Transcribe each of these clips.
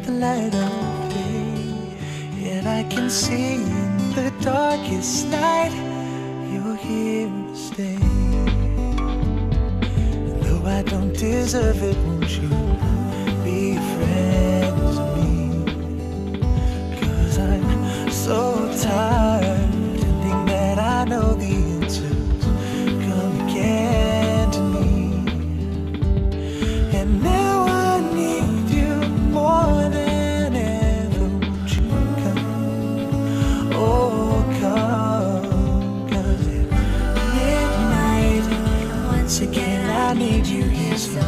the light of day, and I can see in the darkest night you're here to stay. And though I don't deserve it, won't you be a friend to me? 'Cause I'm so tired pretending that I know the answers. Come again to me. And now I need you more than ever. Won't you come? Oh, come. 'Cause at midnight, once again I need you here. So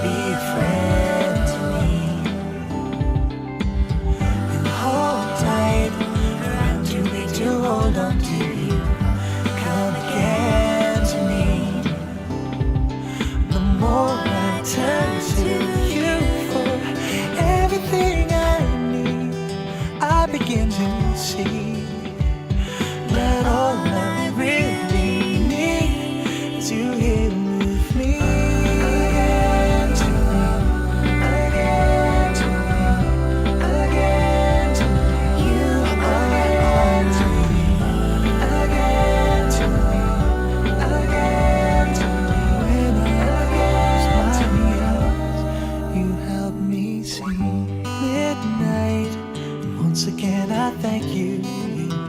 be a friend to me. And hold tight, I'm too weak to hold on to you. Come again to me. The more I turn to you for everything I need, I begin to see that all I really need is you here with me. Again to me, again to me, again to me. You again to me, again to me, again to me. When I close my eyes, you help me see midnight. And once again I thank you. You've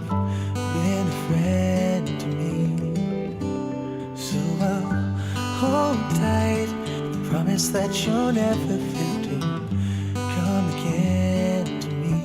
been a friend to me. So I'll hold tight, promise that you'll never feel to come again to me.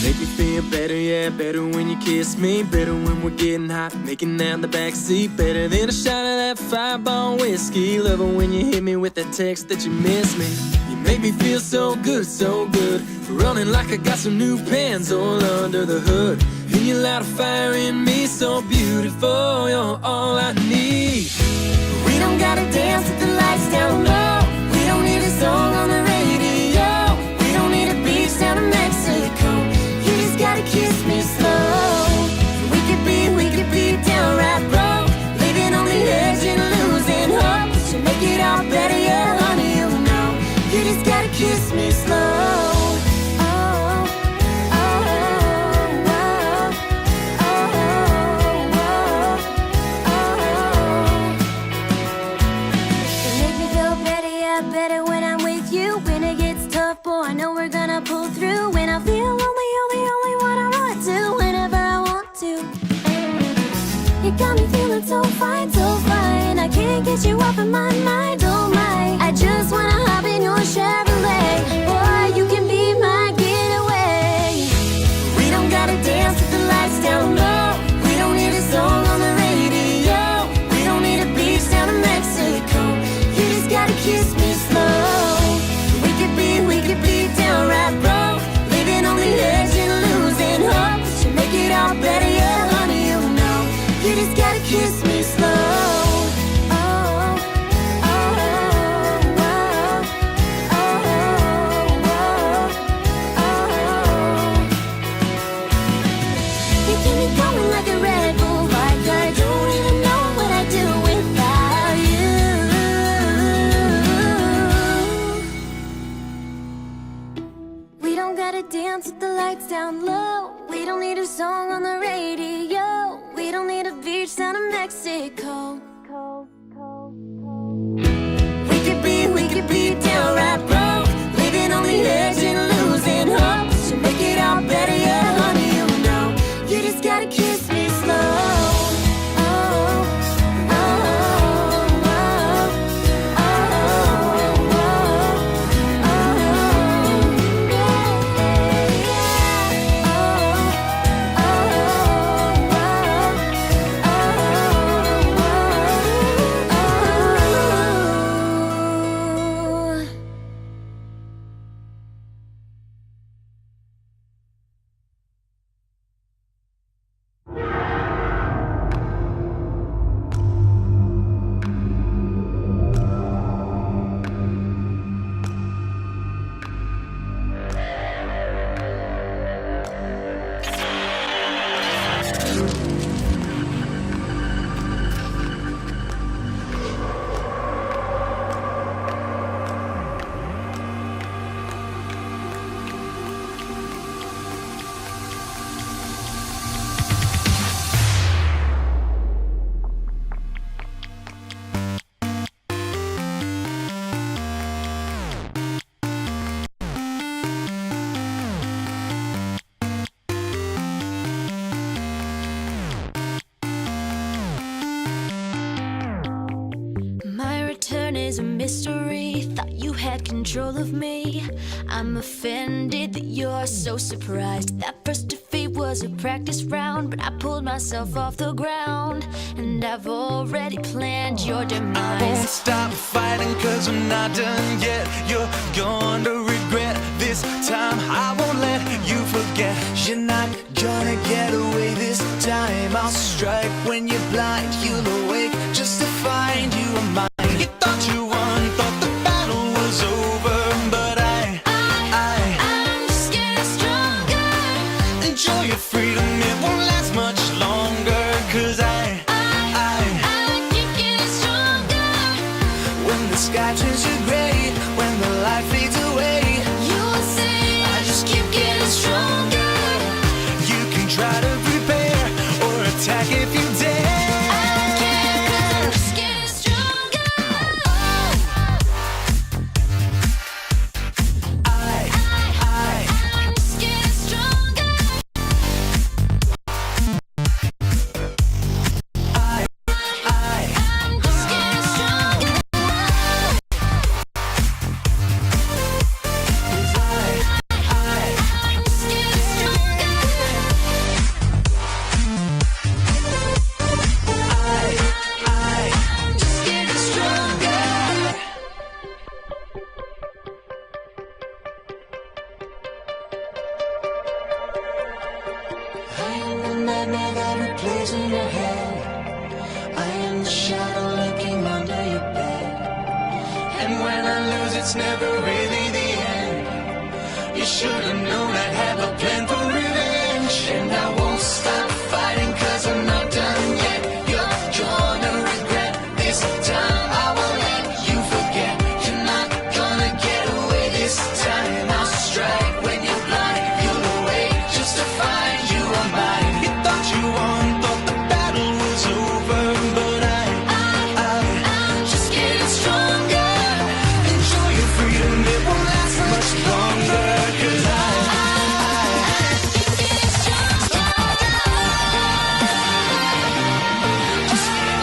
Make me feel better, yeah, better when you kiss me. Better when we're getting hot, making out in the backseat. Better than a shot of that Fireball whiskey. Love it when you hit me with that text that you miss me. You make me feel so good, so good. Running like I got some new pants all under the hood. And you light a fire in me so beautiful, you're all I need. We don't gotta dance with the lights down low. We don't need a song on the radio. We don't need a beach down in Mexico. You just gotta kiss me slow. We could be downright broke, living on the edge and losing hope. To make it all better, yeah, honey, you know. You just gotta kiss me slow. Better when I'm with you. When it gets tough, boy, I know we're gonna pull through. When I feel lonely, you're the only one I run to whenever I want to. You got me feeling so fine, so fine. I can't get you off of my mind, oh my. I just wanna hop in your Chevrolet. Boy, you can be my getaway. We don't gotta dance with the lights down low. We don't need a song on the radio. We don't need a beach down in Mexico. You just gotta kiss me slow. We could be downright broke, living on the edge and losing hope. To make it all better, yeah, honey, you know. You just gotta kiss me slow. You keep me going like a Red Bull, like I don't even know what I'd do without you. We don't gotta dance with the lights down low. We don't need a song on the radio. We don't need a beach down in Mexico. We could be downright broke, living on the edge and losing hope. To make it all better, yeah, honey, you know. You just gotta kiss me slow. is a mystery. Thought you had control of me. I'm offended that you're so surprised. That first defeat was a practice round, but I pulled myself off the ground, and I've already planned your demise. I won't stop fighting 'cause I'm not done yet. You're gonna regret this time. I won't let you forget. You're not gonna get away this time. I'll strike when you're blind. You'll awake just to find you are mine. You thought you won, thought the battle was over, but I'm just getting stronger. enjoy your freedom. It won't last much longer, 'cause I keep getting stronger. when the sky turns to gray, when the light fades away, You'll see I just keep getting stronger. You can try to prepare or attack if you dare. I don't care 'cause I'm just getting stronger. I'm just getting stronger. I'm just getting stronger. I'm just getting stronger. I'm just getting stronger. I am the nightmare that replays in your head. I am the shadow lurking under your bed. And when I lose, it's never really the end. You should have known I'd have a plan for revenge. And I won't stop fighting 'cause I'm not done yet. You're gonna regret this time. I won't let you forget. You're not gonna get away this time. I'll strike when you're blind. You'll awake just to find you are mine. You thought you won, thought the battle was over, but I'm just getting stronger. Enjoy your freedom, it won't last much longer, 'cause I Keep getting stronger. just getting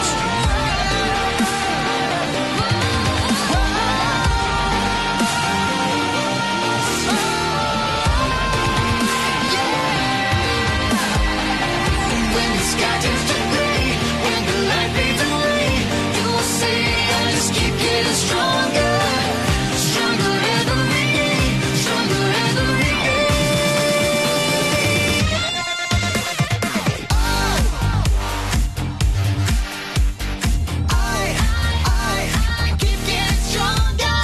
when the sky turns to gray, when the light fades away, you'll see I just keep getting stronger. Stronger every day, stronger every day. I keep getting stronger.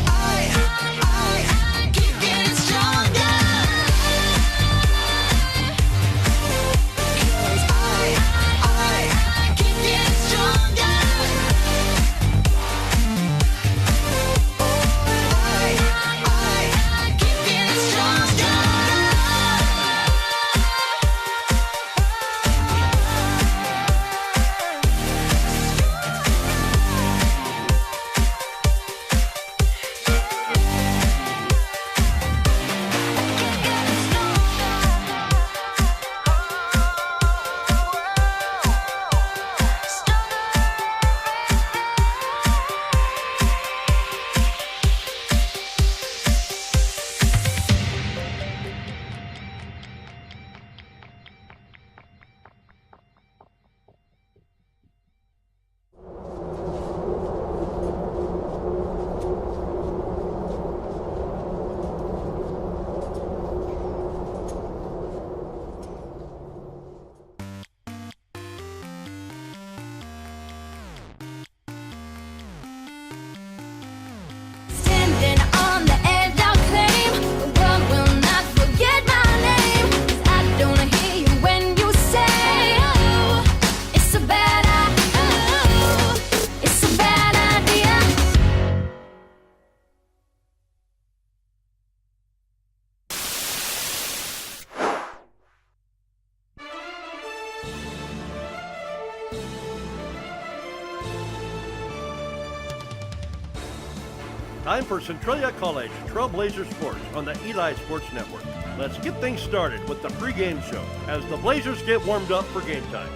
I keep getting stronger. I keep getting stronger. I keep getting stronger. Standing on the edge, I'll claim the world will not forget my name. 'Cause I don't hear you when you say, oh, it's a bad it's a bad idea. Time for Centralia College Trailblazer Sports on the Eli Sports Network. Let's get things started with the pregame show as the Blazers get warmed up for game time.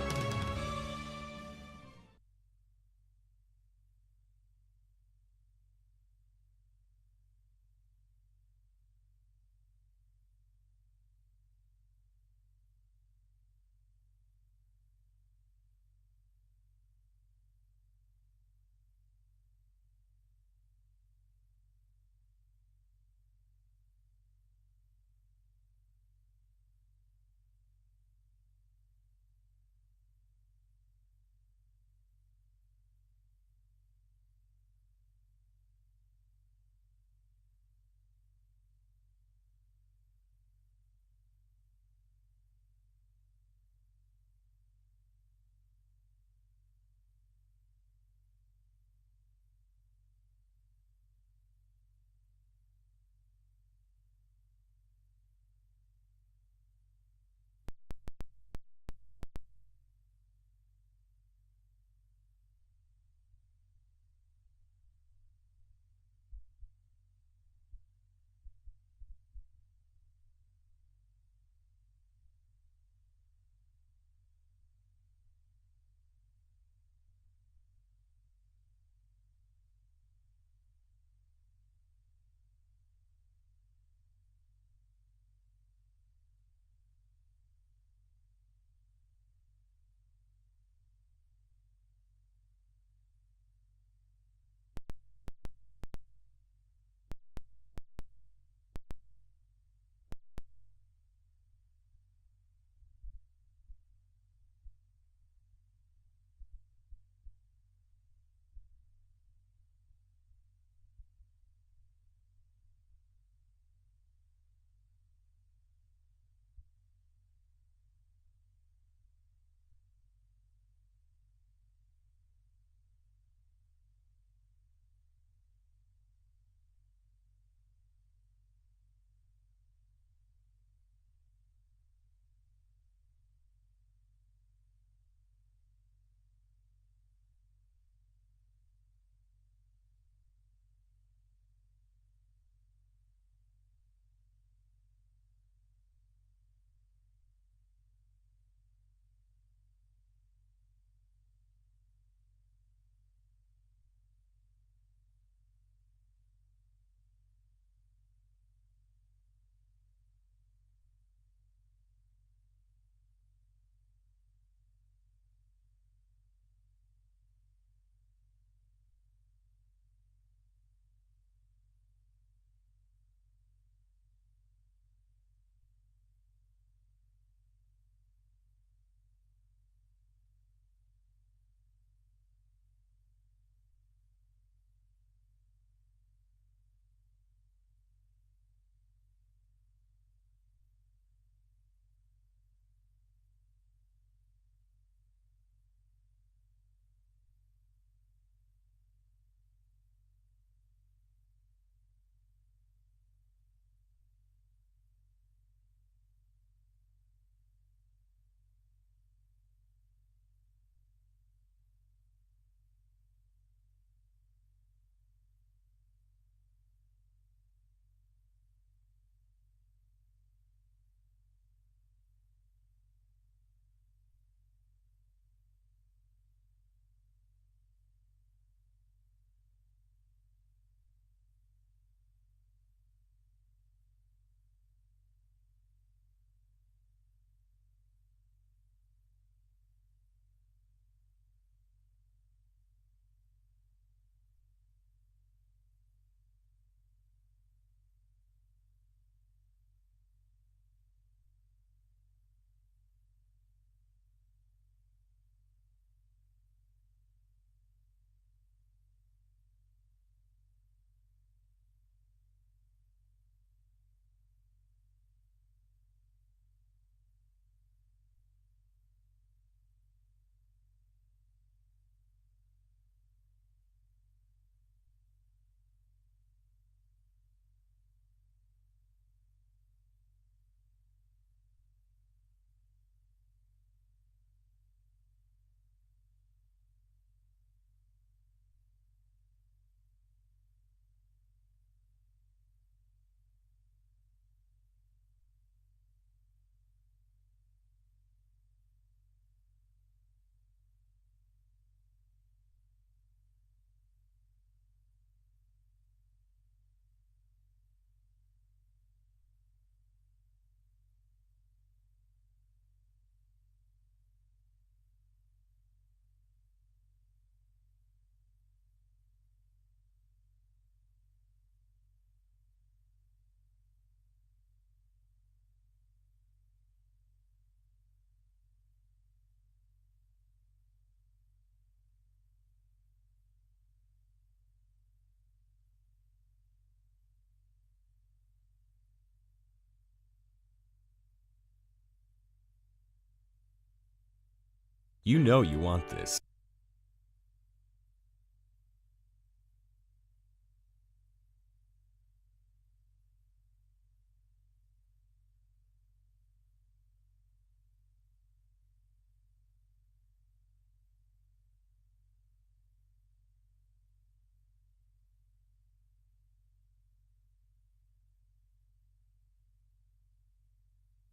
You know you want this.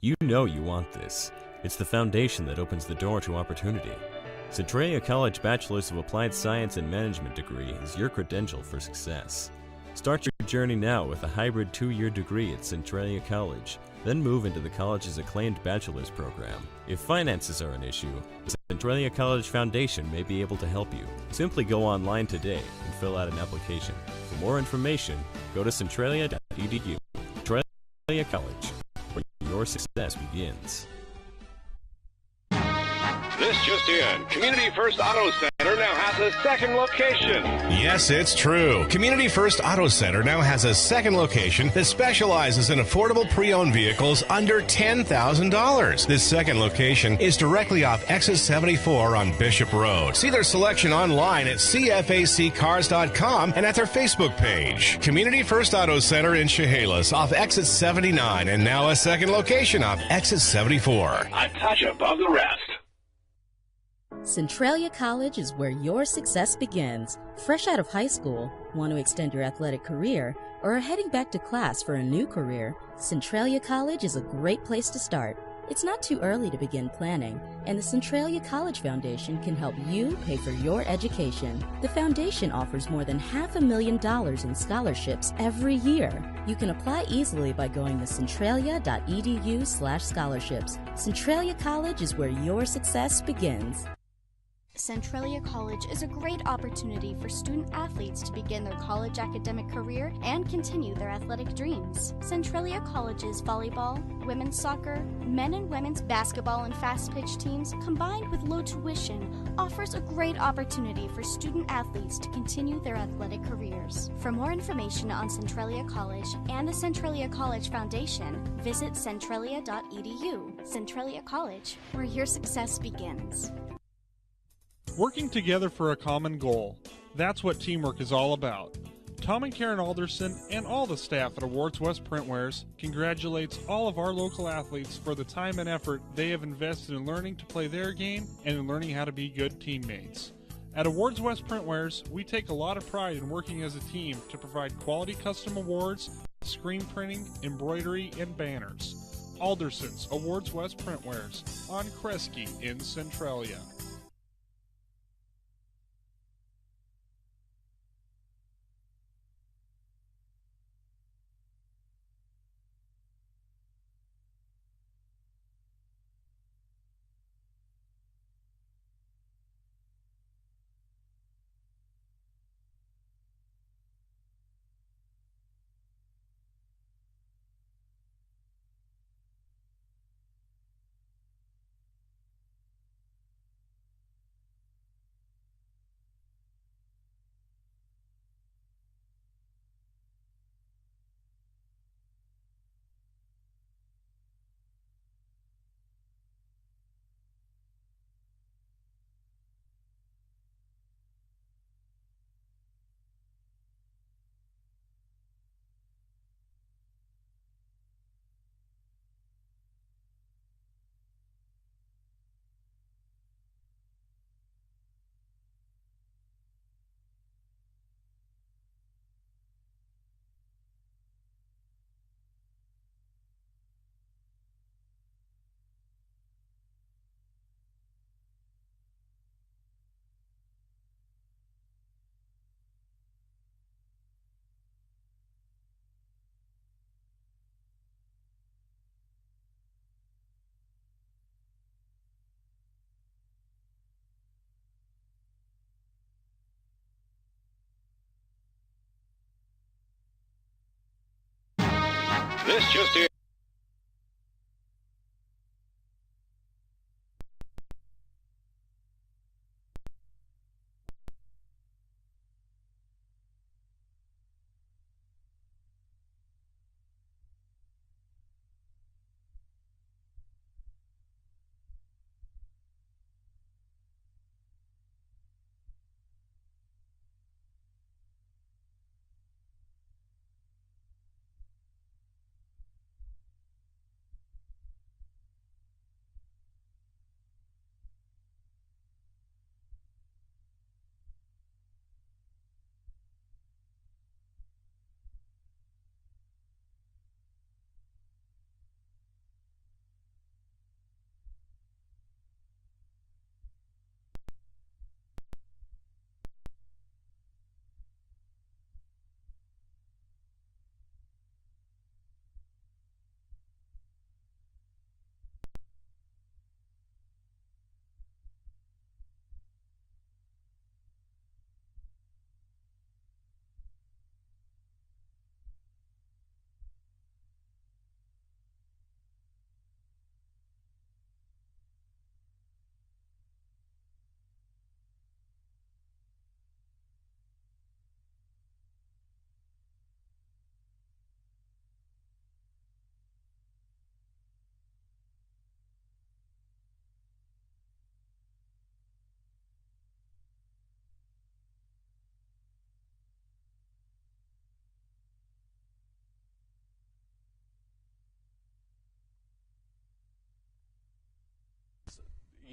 You know you want this. It's the foundation that opens the door to opportunity. Centralia College Bachelor's of Applied Science and Management degree is your credential for success. Start your journey now with a hybrid 2-year degree at Centralia College, then move into the college's acclaimed bachelor's program. If finances are an issue, the Centralia College Foundation may be able to help you. Simply go online today and fill out an application. For more information, go to centralia.edu. Centralia College, where your success begins. This just in. Community First Auto Center now has a second location. Yes, it's true. Community First Auto Center now has a second location that specializes in affordable pre-owned vehicles under $10,000. This second location is directly off Exit 74 on Bishop Road. See their selection online at cfaccars.com and at their Facebook page. Community First Auto Center in Chehalis off Exit 79 and now a second location off Exit 74. A touch above the rest. Centralia College is where your success begins. Fresh out of high school, want to extend your athletic career, or are heading back to class for a new career, Centralia College is a great place to start. It's not too early to begin planning, and the Centralia College Foundation can help you pay for your education. The foundation offers more than $500,000 in scholarships every year. You can apply easily by going to centralia.edu/scholarships. Centralia College is where your success begins. Centralia College is a great opportunity for student athletes to begin their college academic career and continue their athletic dreams. Centralia College's volleyball, women's soccer, men and women's basketball and fast pitch teams, combined with low tuition, offers a great opportunity for student athletes to continue their athletic careers. For more information on Centralia College and the Centralia College Foundation, visit centralia.edu. Centralia College, where your success begins. Working together for a common goal. That's what teamwork is all about. Tom and Karen Alderson and all the staff at Awards West Printwares congratulates all of our local athletes for the time and effort they have invested in learning to play their game and in learning how to be good teammates. At Awards West Printwares, we take a lot of pride in working as a team to provide quality custom awards, screen printing, embroidery, and banners. Alderson's Awards West Printwares on Kresge in Centralia. This just in.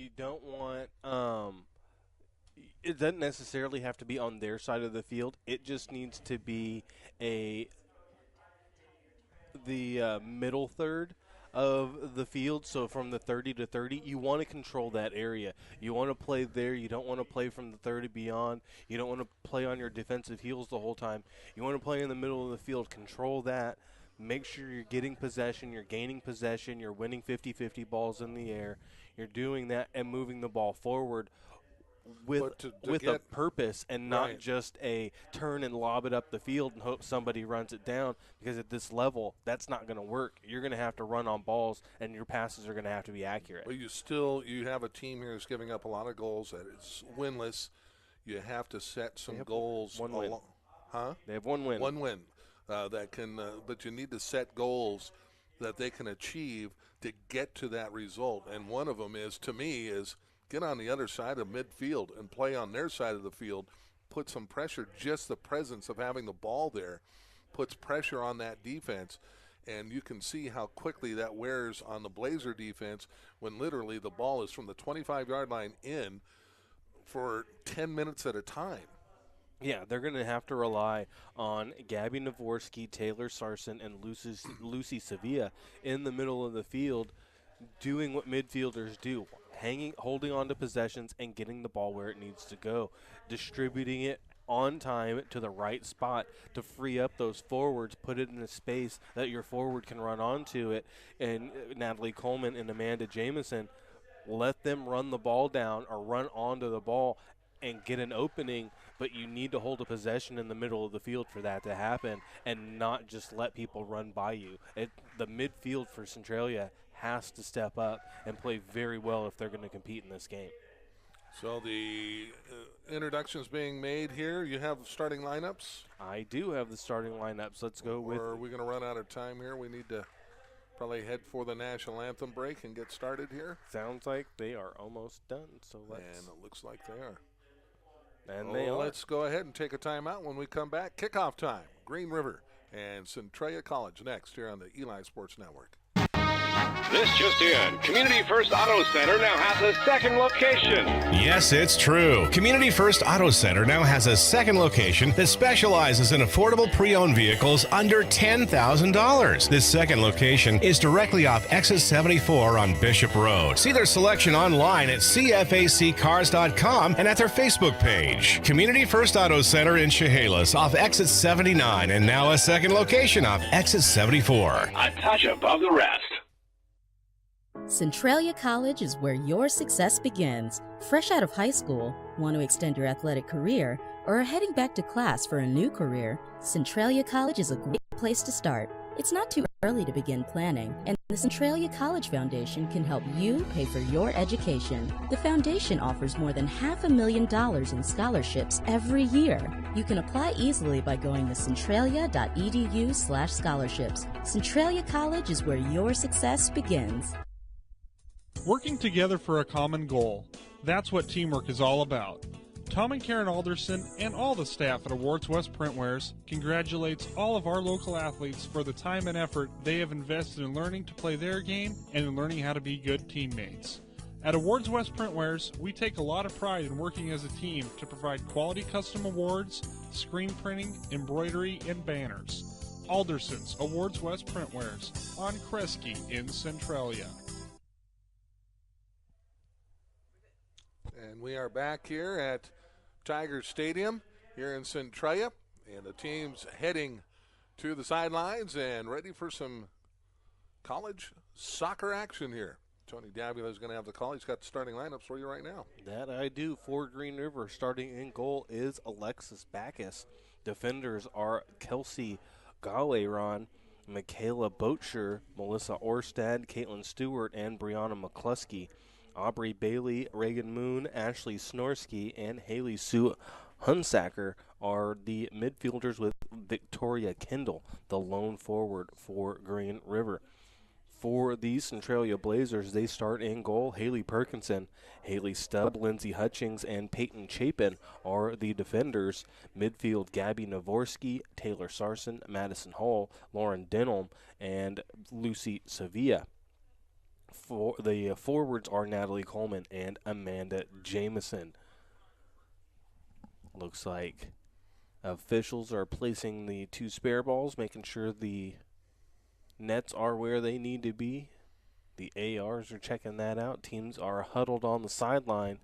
You don't want it doesn't necessarily have to be on their side of the field. It just needs to be the middle third of the field. So from the 30 to 30, you want to control that area. You want to play there. You don't want to play from the 30 beyond. You don't want to play on your defensive heels the whole time. You want to play in the middle of the field. Control that. Make sure you're getting possession, you're gaining possession, you're winning 50-50 balls in the air. You're doing that and moving the ball forward with a purpose, and not just a turn and lob it up the field and hope somebody runs it down, because at this level, that's not going to work. You're going to have to run on balls, and your passes are going to have to be accurate. Well, you have a team here that's giving up a lot of goals that is winless. You have to set some goals. One win. Huh? They have one win. One win. But you need to set goals that they can achieve to get to that result. And one of them is, to me, is get on the other side of midfield and play on their side of the field. Put some pressure. Just the presence of having the ball there puts pressure on that defense. And you can see how quickly that wears on the Blazer defense when literally the ball is from the 25-yard line in for 10 minutes at a time. Yeah, they're going to have to rely on Gabby Navorsky, Taylor Sarson, and Lucy Sevilla in the middle of the field, doing what midfielders do, holding on to possessions and getting the ball where it needs to go, distributing it on time to the right spot to free up those forwards, put it in a space that your forward can run onto it. And Natalie Coleman and Amanda Jamison, let them run the ball down or run onto the ball and get an opening, but you need to hold a possession in the middle of the field for that to happen and not just let people run by you. The midfield for Centralia has to step up and play very well if they're going to compete in this game. So the introductions being made here. You have starting lineups? I do have the starting lineups. Let's go with. Or are we going to run out of time here? We need to probably head for the national anthem break and get started here. Sounds like they are almost done. So let's. And it looks like they are. And they are. Let's go ahead and take a timeout. When we come back, kickoff time. Green River and Centralia College next here on the Eli Sports Network. This just in. Community First Auto Center now has a second location. Yes, it's true. Community First Auto Center now has a second location that specializes in affordable pre-owned vehicles under $10,000. This second location is directly off exit 74 on Bishop Road. See their selection online at cfaccars.com and at their Facebook page. Community First Auto Center in Chehalis off exit 79, and now a second location off exit 74. A touch above the rest. Centralia College is where your success begins. Fresh out of high school, want to extend your athletic career, or are heading back to class for a new career, Centralia College is a great place to start. It's not too early to begin planning, and the Centralia College Foundation can help you pay for your education. The foundation offers more than $500,000 in scholarships every year. You can apply easily by going to centralia.edu/scholarships. Centralia College is where your success begins. Working together for a common goal. That's what teamwork is all about. Tom and Karen Alderson and all the staff at Awards West Printwares congratulates all of our local athletes for the time and effort they have invested in learning to play their game and in learning how to be good teammates. At Awards West Printwares, we take a lot of pride in working as a team to provide quality custom awards, screen printing, embroidery, and banners. Alderson's Awards West Printwares on Kresge in Centralia. And we are back here at Tiger Stadium here in Centralia. And the team's heading to the sidelines and ready for some college soccer action here. Tony Davila is going to have the call. He's got the starting lineups for you right now. That I do. For Green River, starting in goal is Alexis Backus. Defenders are Kelsey Galeron, Michaela Bocher, Melissa Orstad, Caitlin Stewart, and Brianna McCluskey. Aubrey Bailey, Reagan Moon, Ashley Snorsky, and Haley Sue Hunsacker are the midfielders, with Victoria Kendall, the lone forward for Green River. For the Centralia Blazers, they start in goal. Haley Perkinson, Haley Stubb, Lindsay Hutchings, and Peyton Chapin are the defenders. Midfield, Gabby Navorsky, Taylor Sarson, Madison Hall, Lauren Denholm, and Lucy Sevilla. forwards are Natalie Coleman and Amanda Jamison. Looks like officials are placing the 2 spare balls, making sure the nets are where they need to be. The ARs are checking that out. Teams are huddled on the sideline.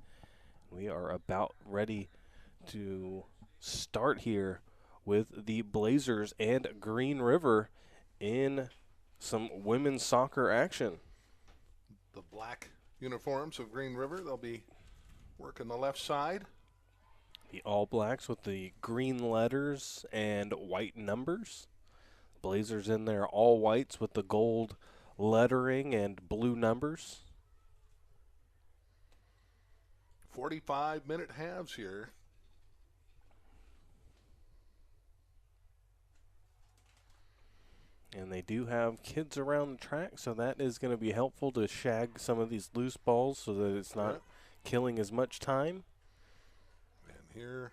We are about ready to start here with the Blazers and Green River in some women's soccer action. The black uniforms of Green River, they'll be working the left side. The All Blacks with the green letters and white numbers. Blazers in there all whites with the gold lettering and blue numbers. 45-minute halves here. And they do have kids around the track, so that is going to be helpful to shag some of these loose balls so that it's not killing as much time. And here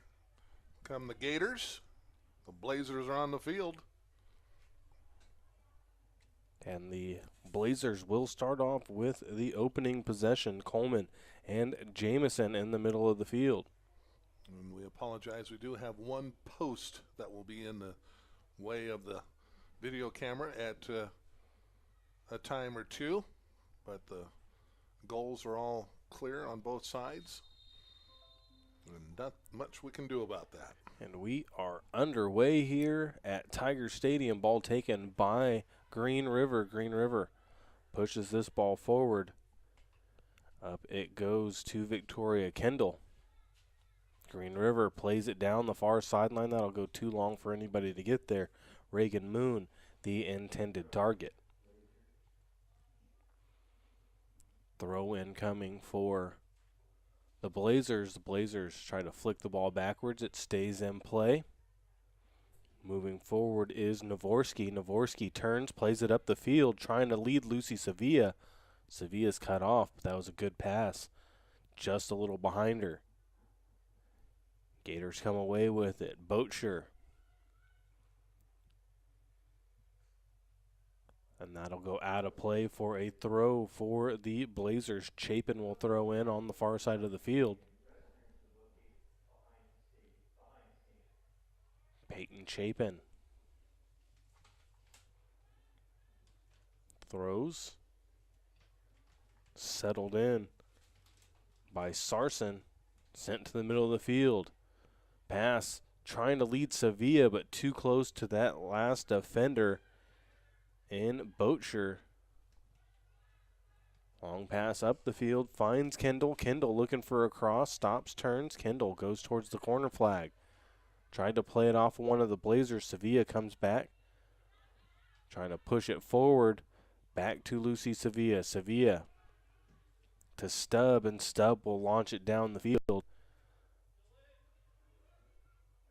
come the Gators. The Blazers are on the field. And the Blazers will start off with the opening possession. Coleman and Jamison in the middle of the field. And we apologize. We do have one post that will be in the way of the video camera at a time or two, but the goals are all clear on both sides, and not much we can do about that. And we are underway here at Tiger Stadium. Ball taken by Green River. Green River pushes this ball forward. Up it goes to Victoria Kendall. Green River plays it down the far sideline. That'll go too long for anybody to get there. Reagan Moon, the intended target. Throw in coming for the Blazers. The Blazers try to flick the ball backwards. It stays in play. Moving forward is Navorsky. Navorsky turns, plays it up the field, trying to lead Lucy Sevilla. Sevilla's cut off, but that was a good pass. Just a little behind her. Gators come away with it. Boatsher. And that'll go out of play for a throw for the Blazers. Chapin will throw in on the far side of the field. Peyton Chapin throws. Settled in by Sarson. Sent to the middle of the field. Pass trying to lead Sevilla, but too close to that last defender in Boatsher. Long pass up the field, finds Kendall. Kendall looking for a cross, stops, turns. Kendall goes towards the corner flag. Tried to play it off one of the Blazers. Sevilla comes back. Trying to push it forward. Back to Lucy Sevilla. Sevilla to Stubb, and Stubb will launch it down the field.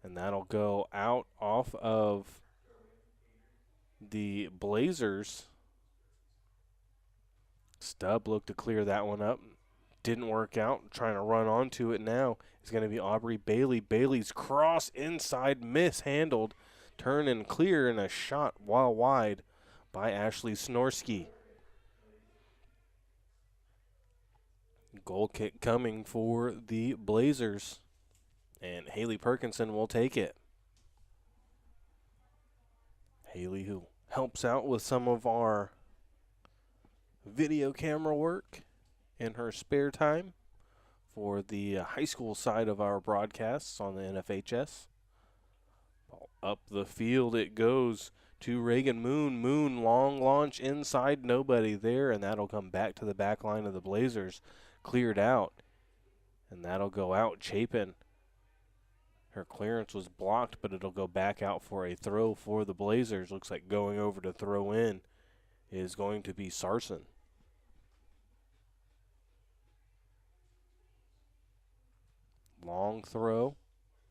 And that'll go out off of the Blazers. Stubb looked to clear that one up. Didn't work out. Trying to run onto it now is going to be Aubrey Bailey. Bailey's cross inside, mishandled. Turn and clear, and a shot while wide by Ashley Snorsky. Goal kick coming for the Blazers. And Haley Perkinson will take it. Haley, who helps out with some of our video camera work in her spare time for the high school side of our broadcasts on the NFHS. Ball up the field it goes to Reagan Moon. Moon, long launch inside, nobody there, and that'll come back to the back line of the Blazers. Cleared out, and that'll go out. Chapin. Her clearance was blocked, but it'll go back out for a throw for the Blazers. Looks like going over to throw in is going to be Sarson. Long throw,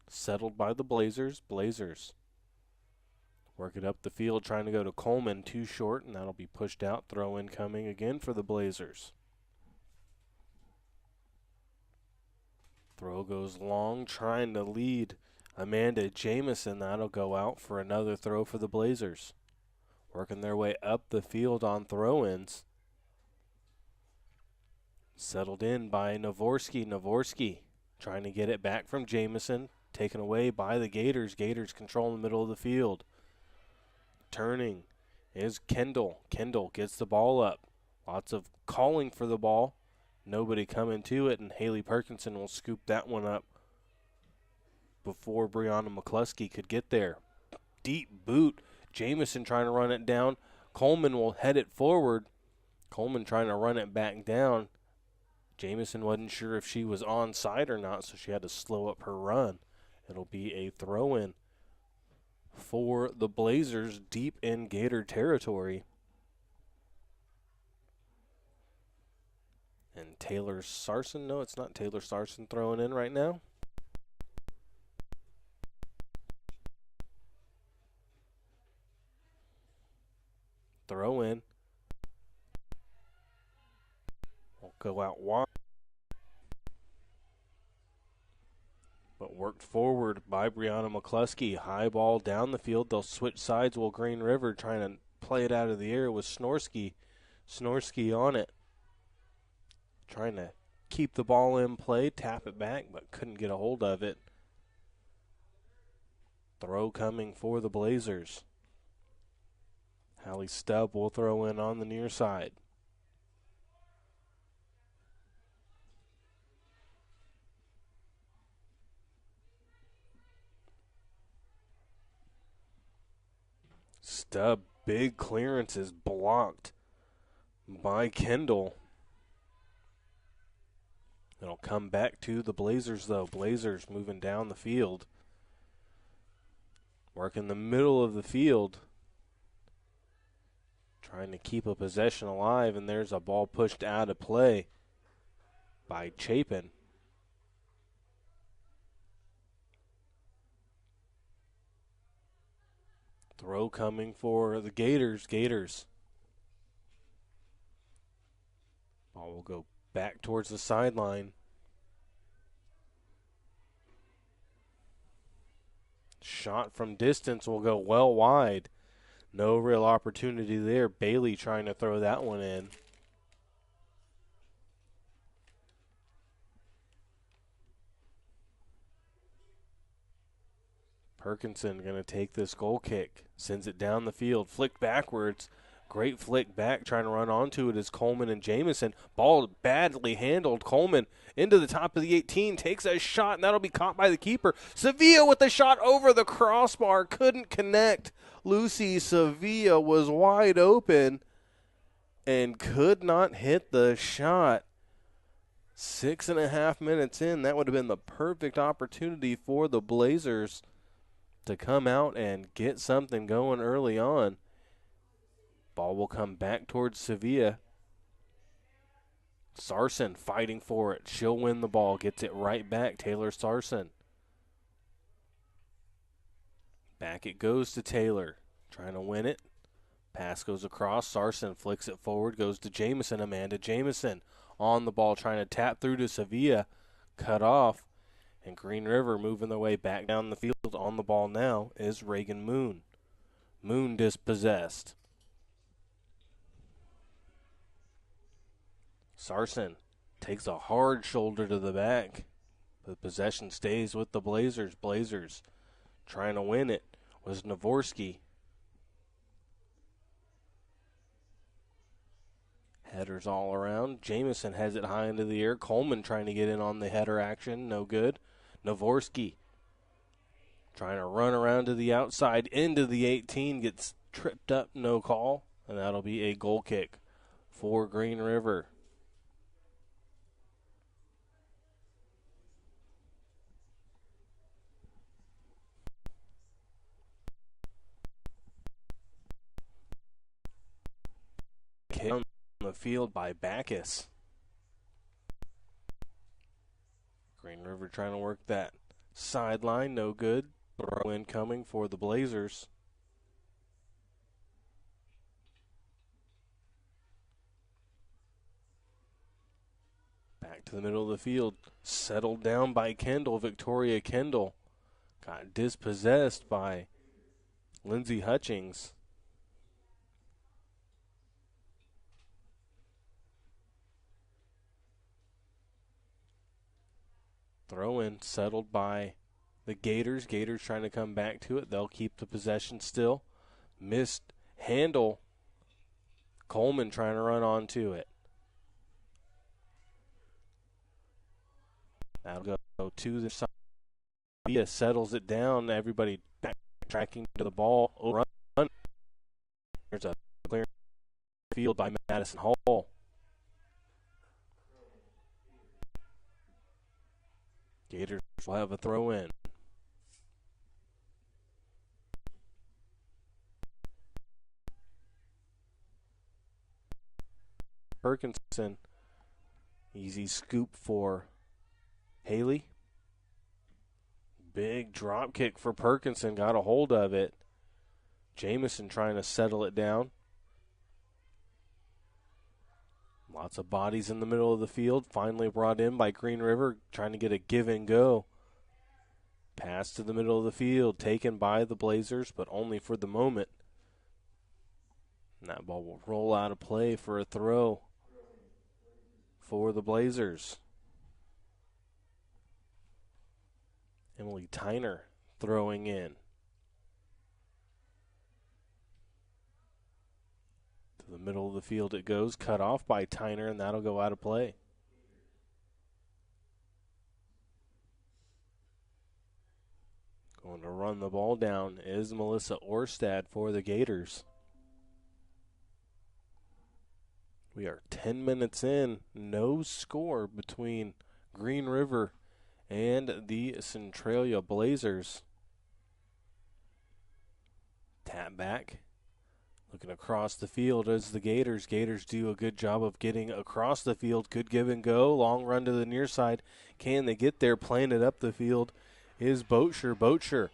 settled by the Blazers. Blazers work it up the field, trying to go to Coleman, too short, and that'll be pushed out. Throw in coming again for the Blazers. Throw goes long, trying to lead Amanda Jamison. That'll go out for another throw for the Blazers. Working their way up the field on throw-ins. Settled in by Navorsky. Navorsky trying to get it back from Jamison. Taken away by the Gators. Gators control in the middle of the field. Turning is Kendall. Kendall gets the ball up. Lots of calling for the ball. Nobody coming to it, and Haley Perkinson will scoop that one up before Brianna McCluskey could get there. Deep boot. Jamison trying to run it down. Coleman will head it forward. Coleman trying to run it back down. Jamison wasn't sure if she was onside or not, so she had to slow up her run. It'll be a throw-in for the Blazers deep in Gator territory. And Taylor Sarson, no, it's not Taylor Sarson throwing in right now. Throw in. Will go out wide. But worked forward by Brianna McCluskey. High ball down the field. They'll switch sides. Will Green River trying to play it out of the air with Snorsky. Snorsky on it. Trying to keep the ball in play, tap it back, but couldn't get a hold of it. Throw coming for the Blazers. Hallie Stubb will throw in on the near side. Stubb, big clearance is blocked by Kendall. It'll come back to the Blazers, though. Blazers moving down the field. Work in the middle of the field. Trying to keep a possession alive, and there's a ball pushed out of play by Chapin. Throw coming for the Gators. Gators. Ball will go back towards the sideline. Shot from distance will go well wide. No real opportunity there. Bailey trying to throw that one in. Perkinson going to take this goal kick. Sends it down the field. Flicked backwards. Great flick back. Trying to run onto it is Coleman and Jamison. Ball badly handled. Coleman into the top of the 18. Takes a shot, and that'll be caught by the keeper. Sevilla with the shot over the crossbar. Couldn't connect. Lucy Sevilla was wide open and could not hit the shot. 6.5 minutes in, that would have been the perfect opportunity for the Blazers to come out and get something going early on. Ball will come back towards Sevilla. Sarson fighting for it. She'll win the ball. Gets it right back. Taylor Sarson. Back it goes to Taylor. Trying to win it. Pass goes across. Sarson flicks it forward. Goes to Jamison. Amanda Jamison on the ball. Trying to tap through to Sevilla. Cut off. And Green River moving their way back down the field. On the ball now is Reagan Moon. Moon dispossessed. Sarson takes a hard shoulder to the back. The possession stays with the Blazers. Blazers trying to win it was Navorsky. Headers all around. Jamison has it high into the air. Coleman trying to get in on the header action. No good. Navorsky trying to run around to the outside into the 18. Gets tripped up. No call. And that'll be a goal kick for Green River. Hit on the field by Backus. Green River trying to work that sideline, no good. Throw in coming for the Blazers. Back to the middle of the field. Settled down by Kendall. Victoria Kendall got dispossessed by Lindsey Hutchings. Throw in settled by the Gators. Gators trying to come back to it. They'll keep the possession still. Missed handle. Coleman trying to run onto it. That'll go to the side. Villa settles it down. Everybody backtracking to the ball. Run. There's a clear field by Madison Hall. Gators will have a throw in. Perkinson. Easy scoop for Haley. Big drop kick for Perkinson. Got a hold of it. Jamison trying to settle it down. Lots of bodies in the middle of the field. Finally brought in by Green River, trying to get a give and go. Pass to the middle of the field, taken by the Blazers, but only for the moment. And that ball will roll out of play for a throw for the Blazers. Emily Tyner throwing in. To the middle of the field it goes, cut off by Tyner, and that'll go out of play. Going to run the ball down is Melissa Orstad for the Gators. We are 10 minutes in, no score between Green River and the Centralia Blazers. Tap back. Looking across the field as the Gators. Gators do a good job of getting across the field. Good give and go. Long run to the near side. Can they get there? Playing it up the field is Boatsher. Boatsher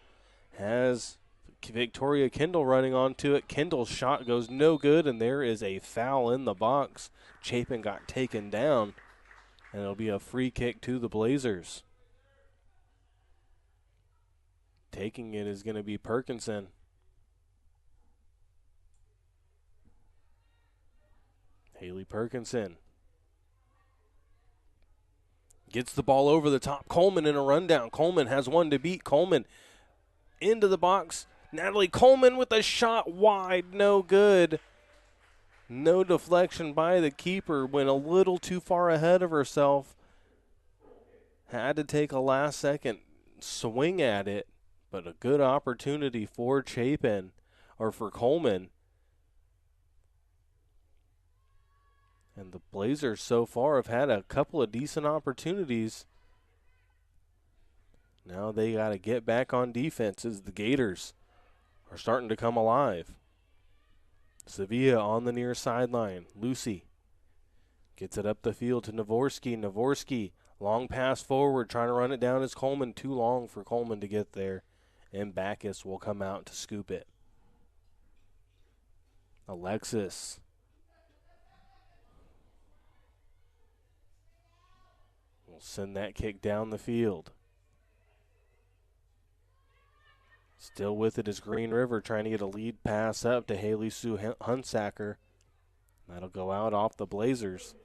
has Victoria Kendall running onto it. Kendall's shot goes no good, and there is a foul in the box. Chapin got taken down, and it'll be a free kick to the Blazers. Taking it is going to be Perkinson. Haley Perkinson gets the ball over the top. Coleman in a rundown. Coleman has one to beat. Coleman into the box. Natalie Coleman with a shot wide. No good. No deflection by the keeper. Went a little too far ahead of herself. Had to take a last second swing at it. But a good opportunity for Chapin, or for Coleman. And the Blazers so far have had a couple of decent opportunities. Now they got to get back on defense as the Gators are starting to come alive. Sevilla on the near sideline. Lucy gets it up the field to Navorsky. Navorsky, long pass forward, trying to run it down as Coleman. Too long for Coleman to get there. And Backus will come out to scoop it. Alexis. Will send that kick down the field. Still with it is Green River trying to get a lead pass up to Haley Sue Hunsacker. That'll go out off the Blazers.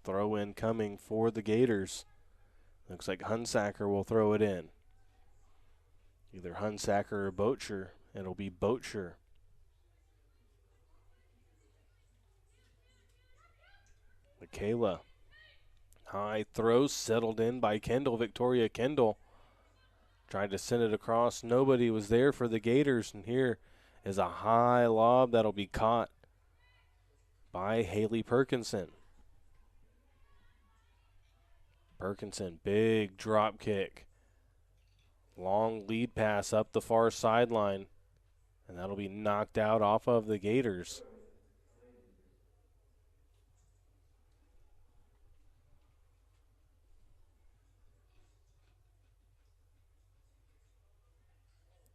Throw in coming for the Gators. Looks like Hunsacker will throw it in. Either Hunsacker or Boatsher. It'll be Boatsher. Michaela. High throw settled in by Kendall. Victoria Kendall tried to send it across. Nobody was there for the Gators. And here is a high lob that'll be caught by Haley Perkinson. Perkinson, big drop kick. Long lead pass up the far sideline. And that'll be knocked out off of the Gators.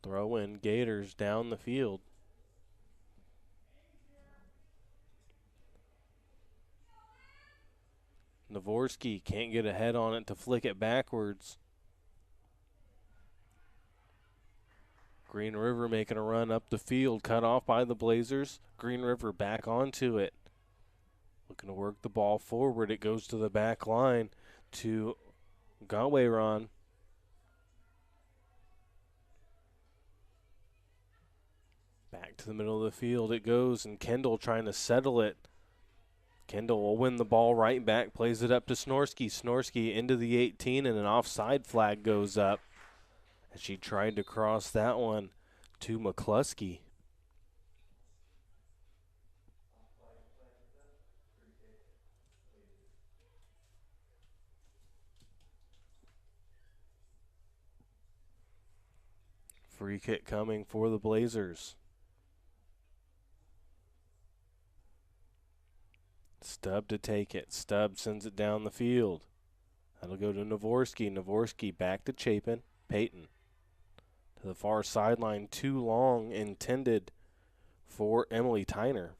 Throw in Gators down the field. Navorsky can't get a head on it to flick it backwards. Green River making a run up the field, cut off by the Blazers. Green River back onto it. Looking to work the ball forward. It goes to the back line to Galway run. Back to the middle of the field it goes, and Kendall trying to settle it. Kendall will win the ball right back, plays it up to Snorsky. Snorsky into the 18, and an offside flag goes up as she tried to cross that one to McCluskey. Free kick coming for the Blazers. Stubb to take it. Stubb sends it down the field. That'll go to Navorsky. Navorsky back to Chapin. Peyton to the far sideline. Too long intended for Emily Tyner.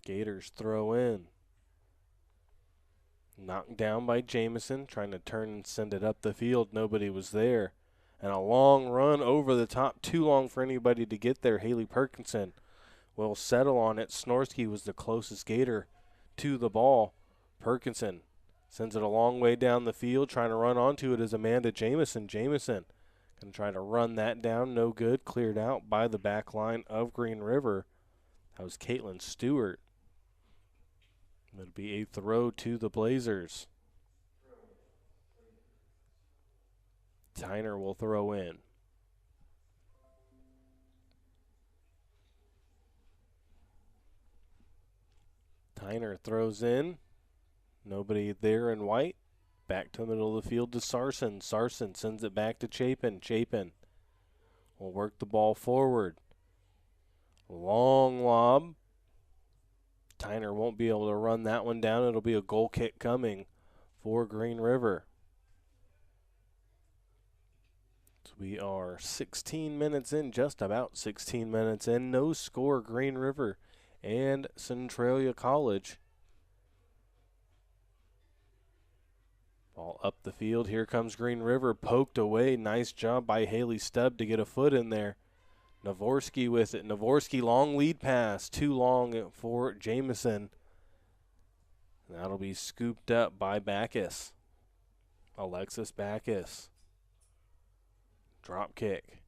Gators throw in. Knocked down by Jamison, trying to turn and send it up the field. Nobody was there. And a long run over the top, too long for anybody to get there. Haley Perkinson will settle on it. Snorsky was the closest Gator to the ball. Perkinson sends it a long way down the field. Trying to run onto it is Amanda Jamison. Jamison going to try to run that down. No good. Cleared out by the back line of Green River. That was Caitlin Stewart. It'll be a throw to the Blazers. Tyner will throw in. Tyner throws in. Nobody there in white. Back to the middle of the field to Sarson. Sarson sends it back to Chapin. Chapin will work the ball forward. Long lob. Tyner won't be able to run that one down. It'll be a goal kick coming for Green River. So we are 16 minutes in, just about 16 minutes in. No score, Green River and Centralia College. Ball up the field. Here comes Green River. Poked away. Nice job by Haley Stubb to get a foot in there. Navorsky with it. Navorsky, long lead pass. Too long for Jamison. That'll be scooped up by Backus. Alexis Backus. Drop kick.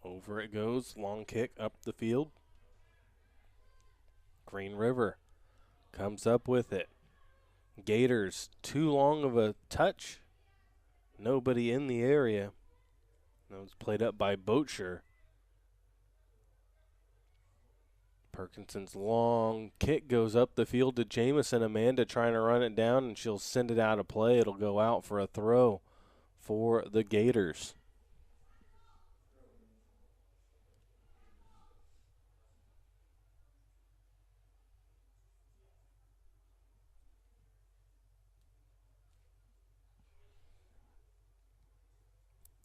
Over it goes. Long kick up the field. Green River comes up with it. Gators, too long of a touch. Nobody in the area. That was played up by Bocher. Perkinson's long kick goes up the field to Jamison. Amanda trying to run it down, and she'll send it out of play. It'll go out for a throw for the Gators.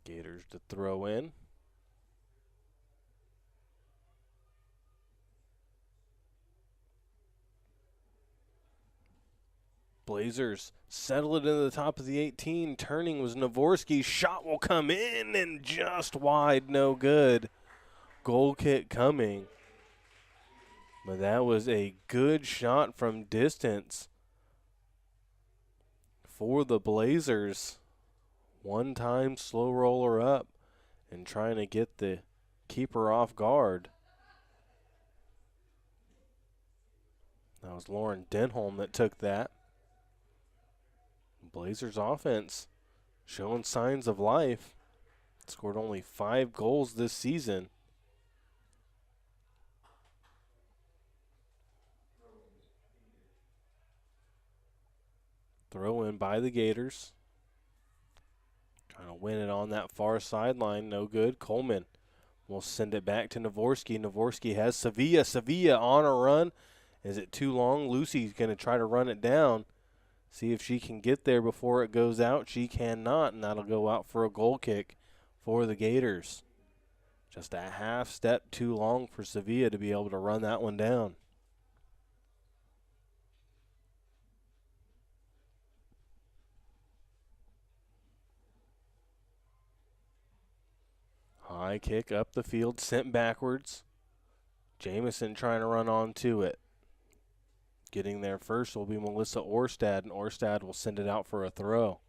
Gators to throw in. Blazers settle it into the top of the 18. Turning was Navorsky. Shot will come in and just wide, no good. Goal kick coming. But that was a good shot from distance for the Blazers. One time slow roller up and trying to get the keeper off guard. That was Lauren Denholm that took that. Blazers offense showing signs of life. Scored only 5 goals this season. Throw in by the Gators. Trying to win it on that far sideline. No good. Coleman will send it back to Navorsky. Navorsky has Sevilla. Sevilla on a run. Is it too long? Lucy's going to try to run it down. See if she can get there before it goes out. She cannot, and that'll go out for a goal kick for the Gators. Just a half step too long for Sevilla to be able to run that one down. High kick up the field, sent backwards. Jamison trying to run onto it. Getting there first will be Melissa Orstad, and Orstad will send it out for a throw.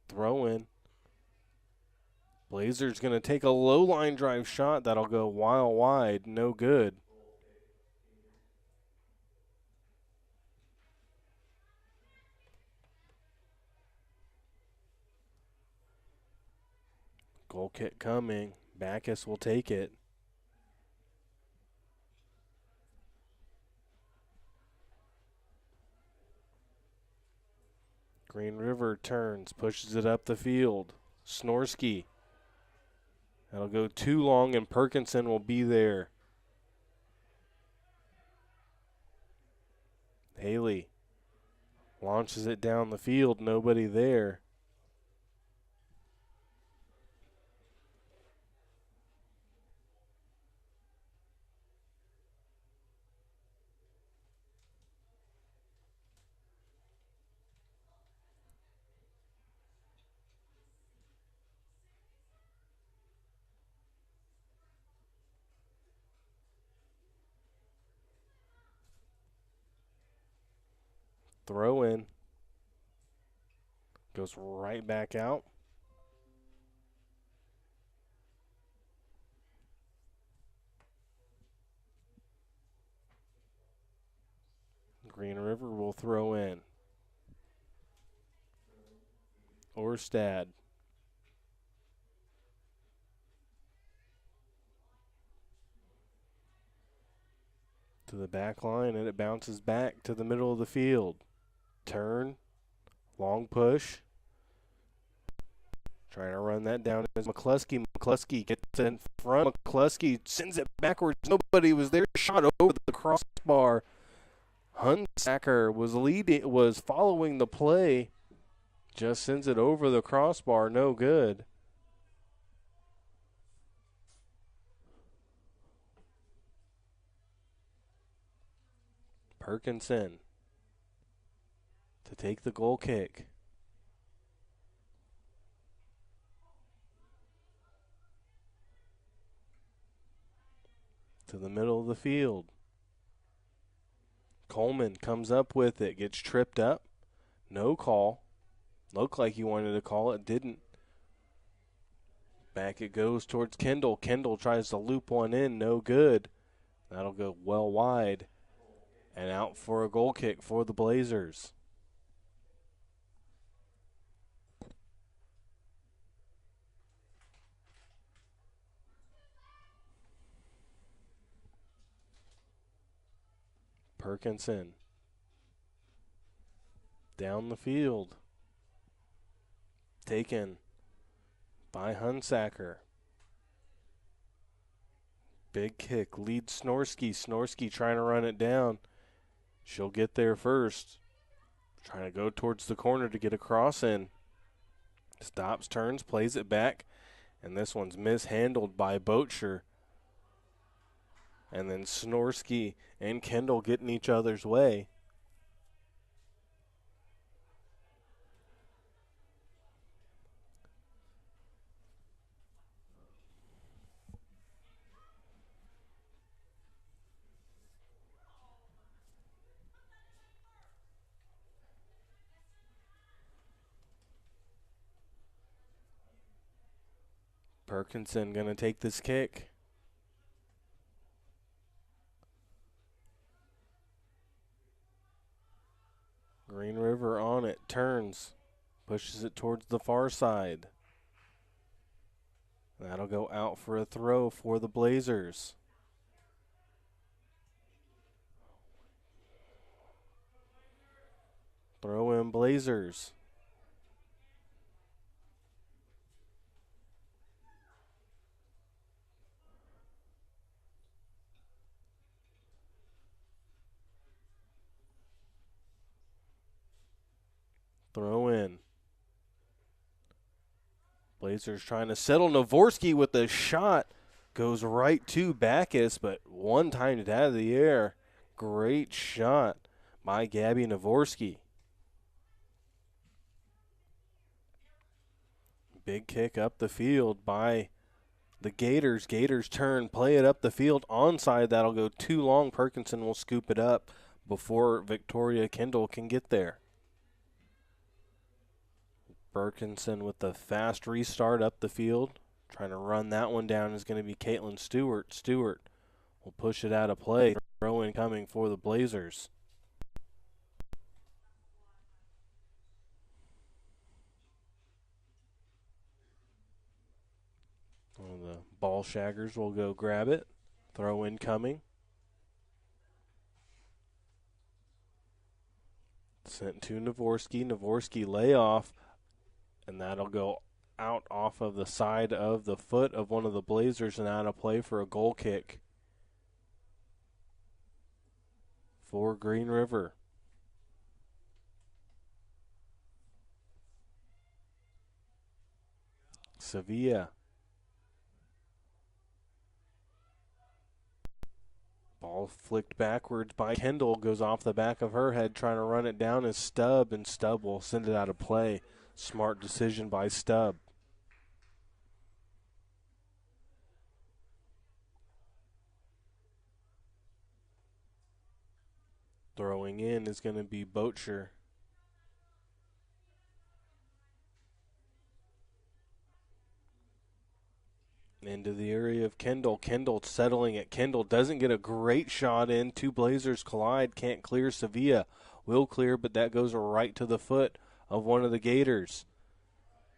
Throw in. Blazers going to take a low line drive shot. That'll go wide, no good. Goal kick coming. Backus will take it. Green River turns, pushes it up the field. Snorsky. That'll go too long, and Perkinson will be there. Haley launches it down the field, nobody there. Throw in. Goes right back out. Green River will throw in. Orstad. To the back line, and it bounces back to the middle of the field. Turn. Long push. Trying to run that down is McCluskey. McCluskey gets in front. McCluskey sends it backwards. Nobody was there. Shot over the crossbar. Hunsacker was following the play. Just sends it over the crossbar. No good. Perkinson to take the goal kick. To the middle of the field. Coleman comes up with it, gets tripped up. No call. Looked like he wanted to call it, didn't. Back it goes towards Kendall. Kendall tries to loop one in, no good. That'll go well wide. And out for a goal kick for the Blazers. Perkinson. Down the field. Taken by Hunsacker. Big kick, leads Snorsky. Snorsky trying to run it down. She'll get there first. Trying to go towards the corner to get a cross in. Stops, turns, plays it back. And this one's mishandled by Boettcher. And then Snorsky and Kendall get in each other's way. Perkinson going to take this kick. Green River on it, turns, pushes it towards the far side. That'll go out for a throw for the Blazers. Throw in Blazers. Throw in. Blazers trying to settle. Navorsky with a shot. Goes right to Backus, but one timed it out of the air. Great shot by Gabby Navorsky. Big kick up the field by the Gators. Gators turn, play it up the field. Onside, that'll go too long. Perkinson will scoop it up before Victoria Kendall can get there. Perkinson with the fast restart up the field. Trying to run that one down is going to be Caitlin Stewart. Stewart will push it out of play. Throw in coming for the Blazers. Well, the ball shaggers will go grab it. Throw in coming. Sent to Navorsky. Navorsky layoff, and that'll go out off of the side of the foot of one of the Blazers and out of play for a goal kick for Green River. Sevilla. Ball flicked backwards by Kendall, goes off the back of her head, trying to run it down is Stubb, and Stubb will send it out of play. Smart decision by Stubb. Throwing in is going to be Bocher. Into the area of Kendall. Kendall settling it. Kendall doesn't get a great shot in. Two Blazers collide. Can't clear. Sevilla will clear, but that goes right to the foot of one of the Gators.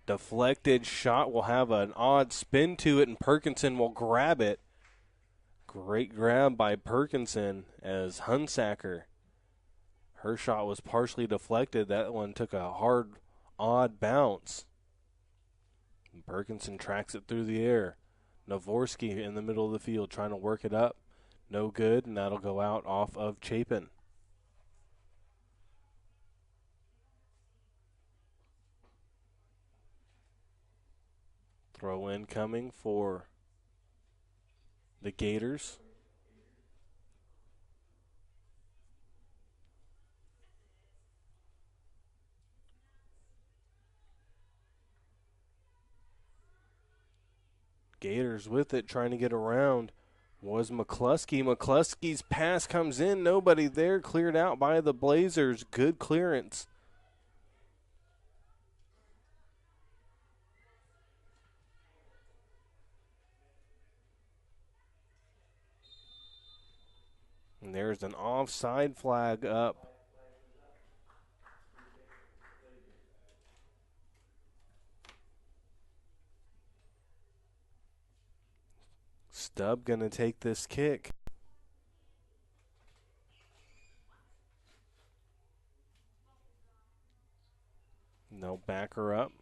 Deflected shot will have an odd spin to it, and Perkinson will grab it. Great grab by Perkinson as Hunsacker. Her shot was partially deflected. That one took a hard, odd bounce. And Perkinson tracks it through the air. Navorsky in the middle of the field trying to work it up. No good, and that'll go out off of Chapin. Throw in coming for the Gators. Gators with it, trying to get around, was McCluskey. McCluskey's pass comes in, nobody there, cleared out by the Blazers. Good clearance. And there's an offside flag up. Stubb going to take this kick. No, back her up.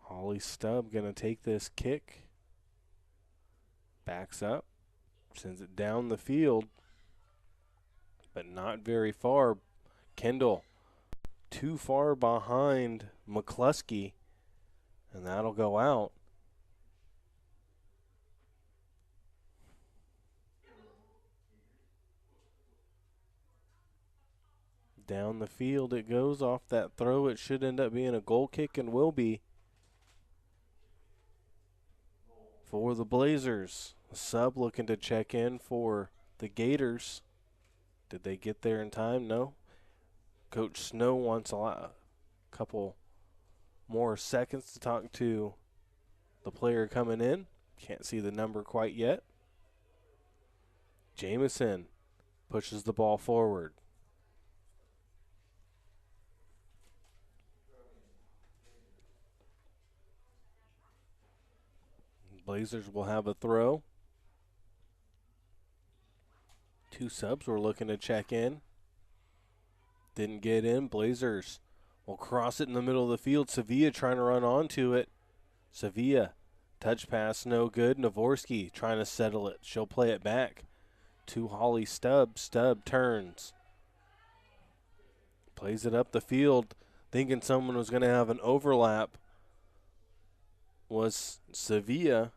Holly Stubb going to take this kick. Backs up. Sends it down the field. But not very far. Kendall too far behind McCluskey, and that'll go out. Down the field it goes off that throw. It should end up being a goal kick and will be for the Blazers. A sub looking to check in for the Gators. Did they get there in time? No. Coach Snow wants a couple more seconds to talk to the player coming in. Can't see the number quite yet. Jamison pushes the ball forward. Blazers will have a throw. Two subs were looking to check in. Didn't get in. Blazers will cross it in the middle of the field. Sevilla trying to run onto it. Sevilla, touch pass, no good. Navorsky trying to settle it. She'll play it back to Holly Stubb. Stubb turns. Plays it up the field, thinking someone was going to have an overlap. Was Sevilla.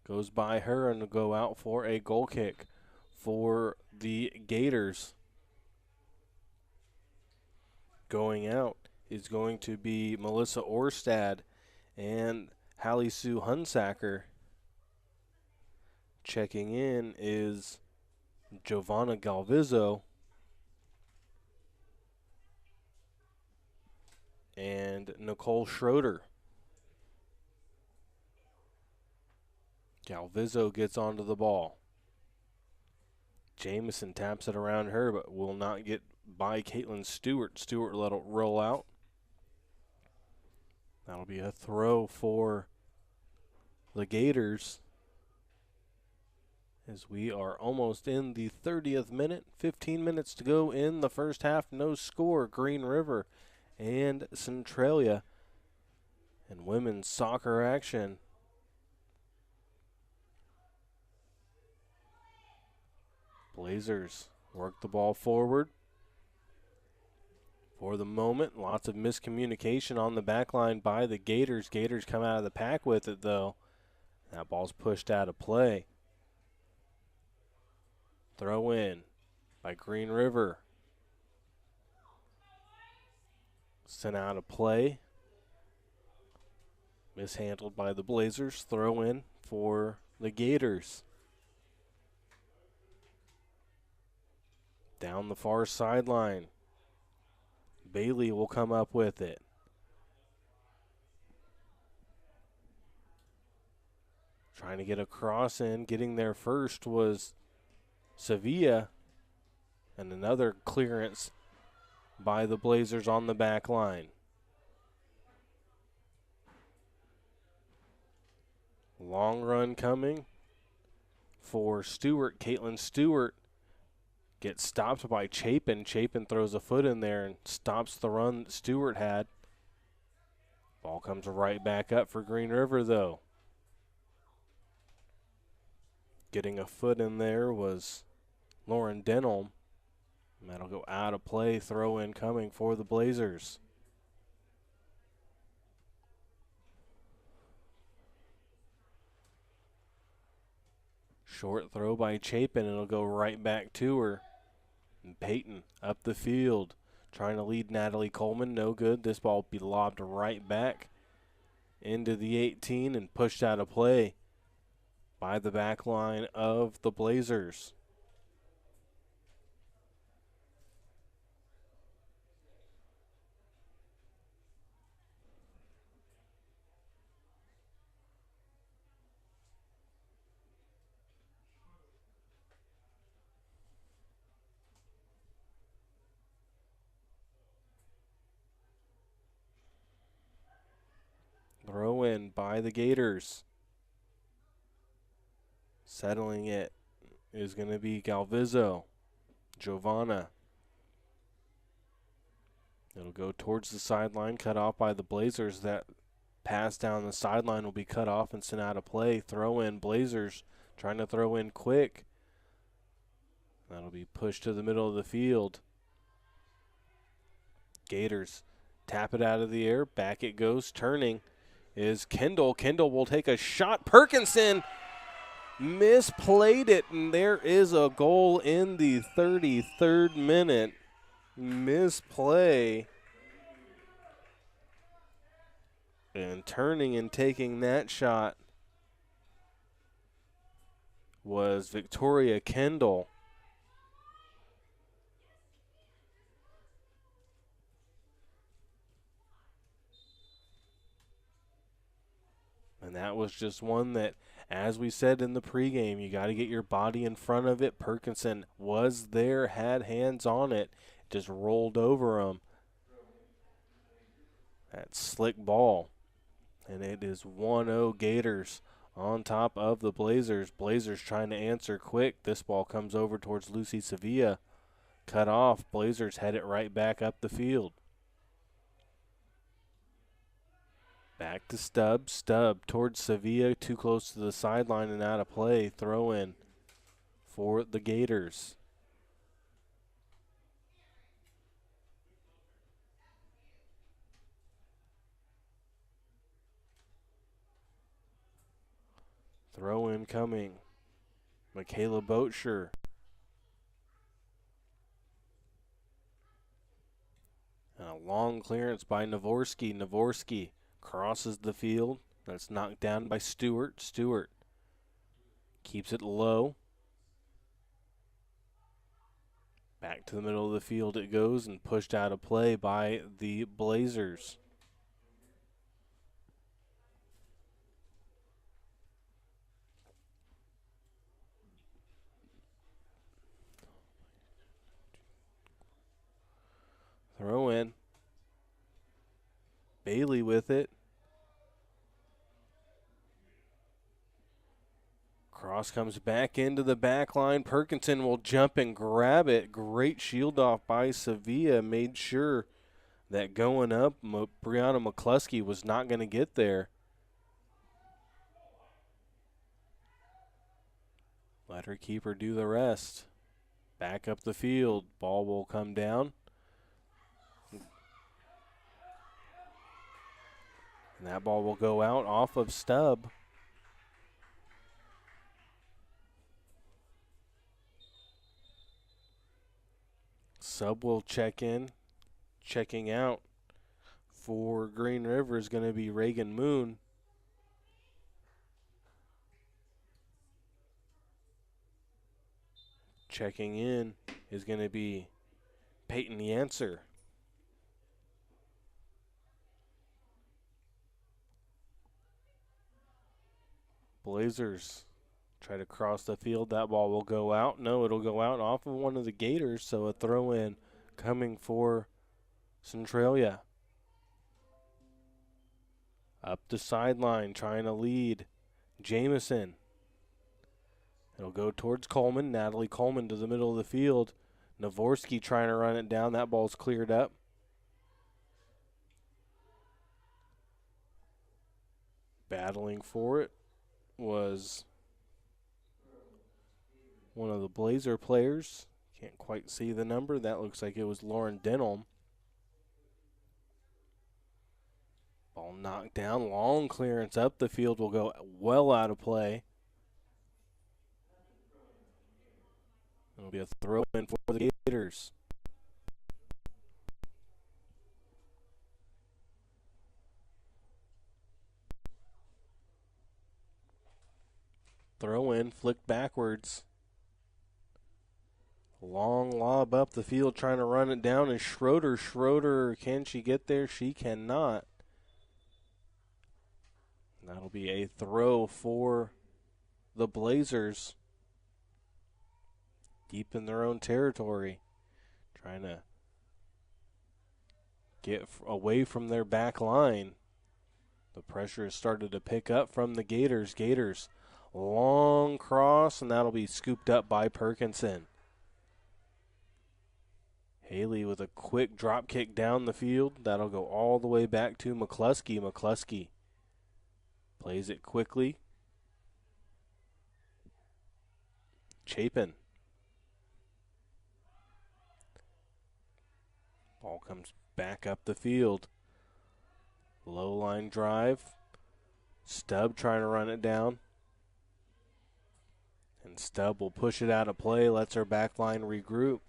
Goes by her and will go out for a goal kick for the Gators. Going out is going to be Melissa Orstad and Hallie Sue Hunsacker. Checking in is Giovanna Galvizzo and Nicole Schroeder. Galvizzo gets onto the ball. Jamison taps it around her, but will not get by Caitlin Stewart. Stewart let it roll out. That'll be a throw for the Gators, as we are almost in the 30th minute. 15 minutes to go in the first half. No score. Green River and Centralia. And women's soccer action. Blazers work the ball forward. For the moment, lots of miscommunication on the back line by the Gators. Gators come out of the pack with it, though. That ball's pushed out of play. Throw in by Green River. Sent out of play. Mishandled by the Blazers. Throw in for the Gators. Down the far sideline. Bailey will come up with it. Trying to get a cross in. Getting there first was Sevilla. And another clearance by the Blazers on the back line. Long run coming for Stewart. Caitlin Stewart gets stopped by Chapin. Chapin throws a foot in there and stops the run that Stewart had. Ball comes right back up for Green River, though. Getting a foot in there was Lauren Denholm. That'll go out of play. Throw in coming for the Blazers. Short throw by Chapin. It'll go right back to her. And Peyton up the field, trying to lead Natalie Coleman. No good. This ball will be lobbed right back into the 18 and pushed out of play by the back line of the Blazers. Throw in by the Gators. Settling it is going to be Galvizzo. Giovanna. It'll go towards the sideline, cut off by the Blazers. That pass down the sideline will be cut off and sent out of play. Throw in Blazers trying to throw in quick. That'll be pushed to the middle of the field. Gators tap it out of the air. Back it goes. Turning is Kendall. Kendall will take a shot. Perkinson misplayed it, and there is a goal in the 33rd minute. Misplay. And turning and taking that shot was Victoria Kendall. And that was just one that, as we said in the pregame, you got to get your body in front of it. Perkinson was there, had hands on it, just rolled over him. That slick ball. And it is 1-0 Gators on top of the Blazers. Blazers trying to answer quick. This ball comes over towards Lucy Sevilla. Cut off. Blazers head it right back up the field. Back to Stubb. Stubb towards Sevilla, too close to the sideline and out of play. Throw in for the Gators. Throw in coming. Michaela Boatsher. And a long clearance by Navorsky. Navorsky crosses the field. That's knocked down by Stewart. Stewart keeps it low. Back to the middle of the field it goes and pushed out of play by the Blazers. Throw in. Bailey with it. Cross comes back into the back line. Perkinson will jump and grab it. Great shield off by Sevilla. Made sure that going up, Brianna McCluskey was not going to get there. Let her keeper do the rest. Back up the field. Ball will come down. And that ball will go out off of Stubb. Sub will check in. Checking out for Green River is going to be Reagan Moon. Checking in is going to be Peyton Yancer. Blazers try to cross the field. That ball will go out. No, it'll go out off of one of the Gators, so a throw in coming for Centralia. Up the sideline, trying to lead Jamison. It'll go towards Coleman. Natalie Coleman to the middle of the field. Navorsky trying to run it down. That ball's cleared up. Battling for it was one of the Blazer players. Can't quite see the number. That looks like it was Lauren Denholm. Ball knocked down. Long clearance up the field will go well out of play. It'll be a throw in for the Gators. Throw in, flicked backwards. Long lob up the field trying to run it down, and Schroeder, can she get there? She cannot. That'll be a throw for the Blazers. Deep in their own territory. Trying to get away from their back line. The pressure has started to pick up from the Gators. Gators, long cross, and that'll be scooped up by Perkinson. Haley with a quick drop kick down the field. That'll go all the way back to McCluskey. McCluskey plays it quickly. Chapin. Ball comes back up the field. Low line drive. Stubb trying to run it down. And Stubb will push it out of play, lets her back line regroup.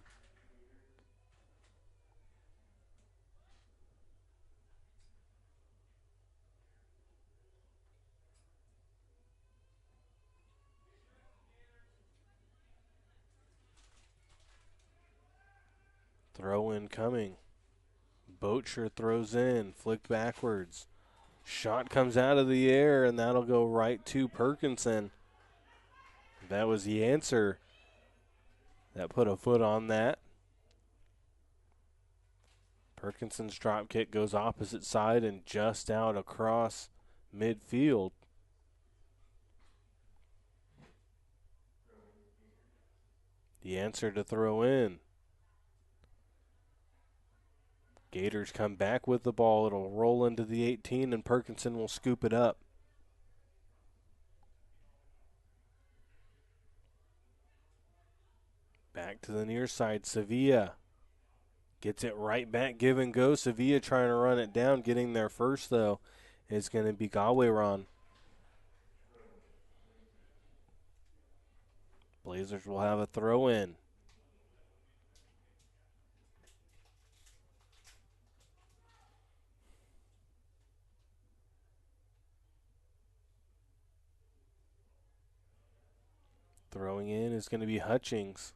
Throw in coming. Boatsher throws in, flicked backwards. Shot comes out of the air, and that'll go right to Perkinson. That was the answer that put a foot on that. Perkinson's drop kick goes opposite side and just out across midfield. The answer to throw in. Gators come back with the ball. It'll roll into the 18, and Perkinson will scoop it up. Back to the near side, Sevilla gets it right back, give and go. Sevilla trying to run it down, getting there first, though, is going to be Galwayron. Blazers will have a throw in. Throwing in is going to be Hutchings.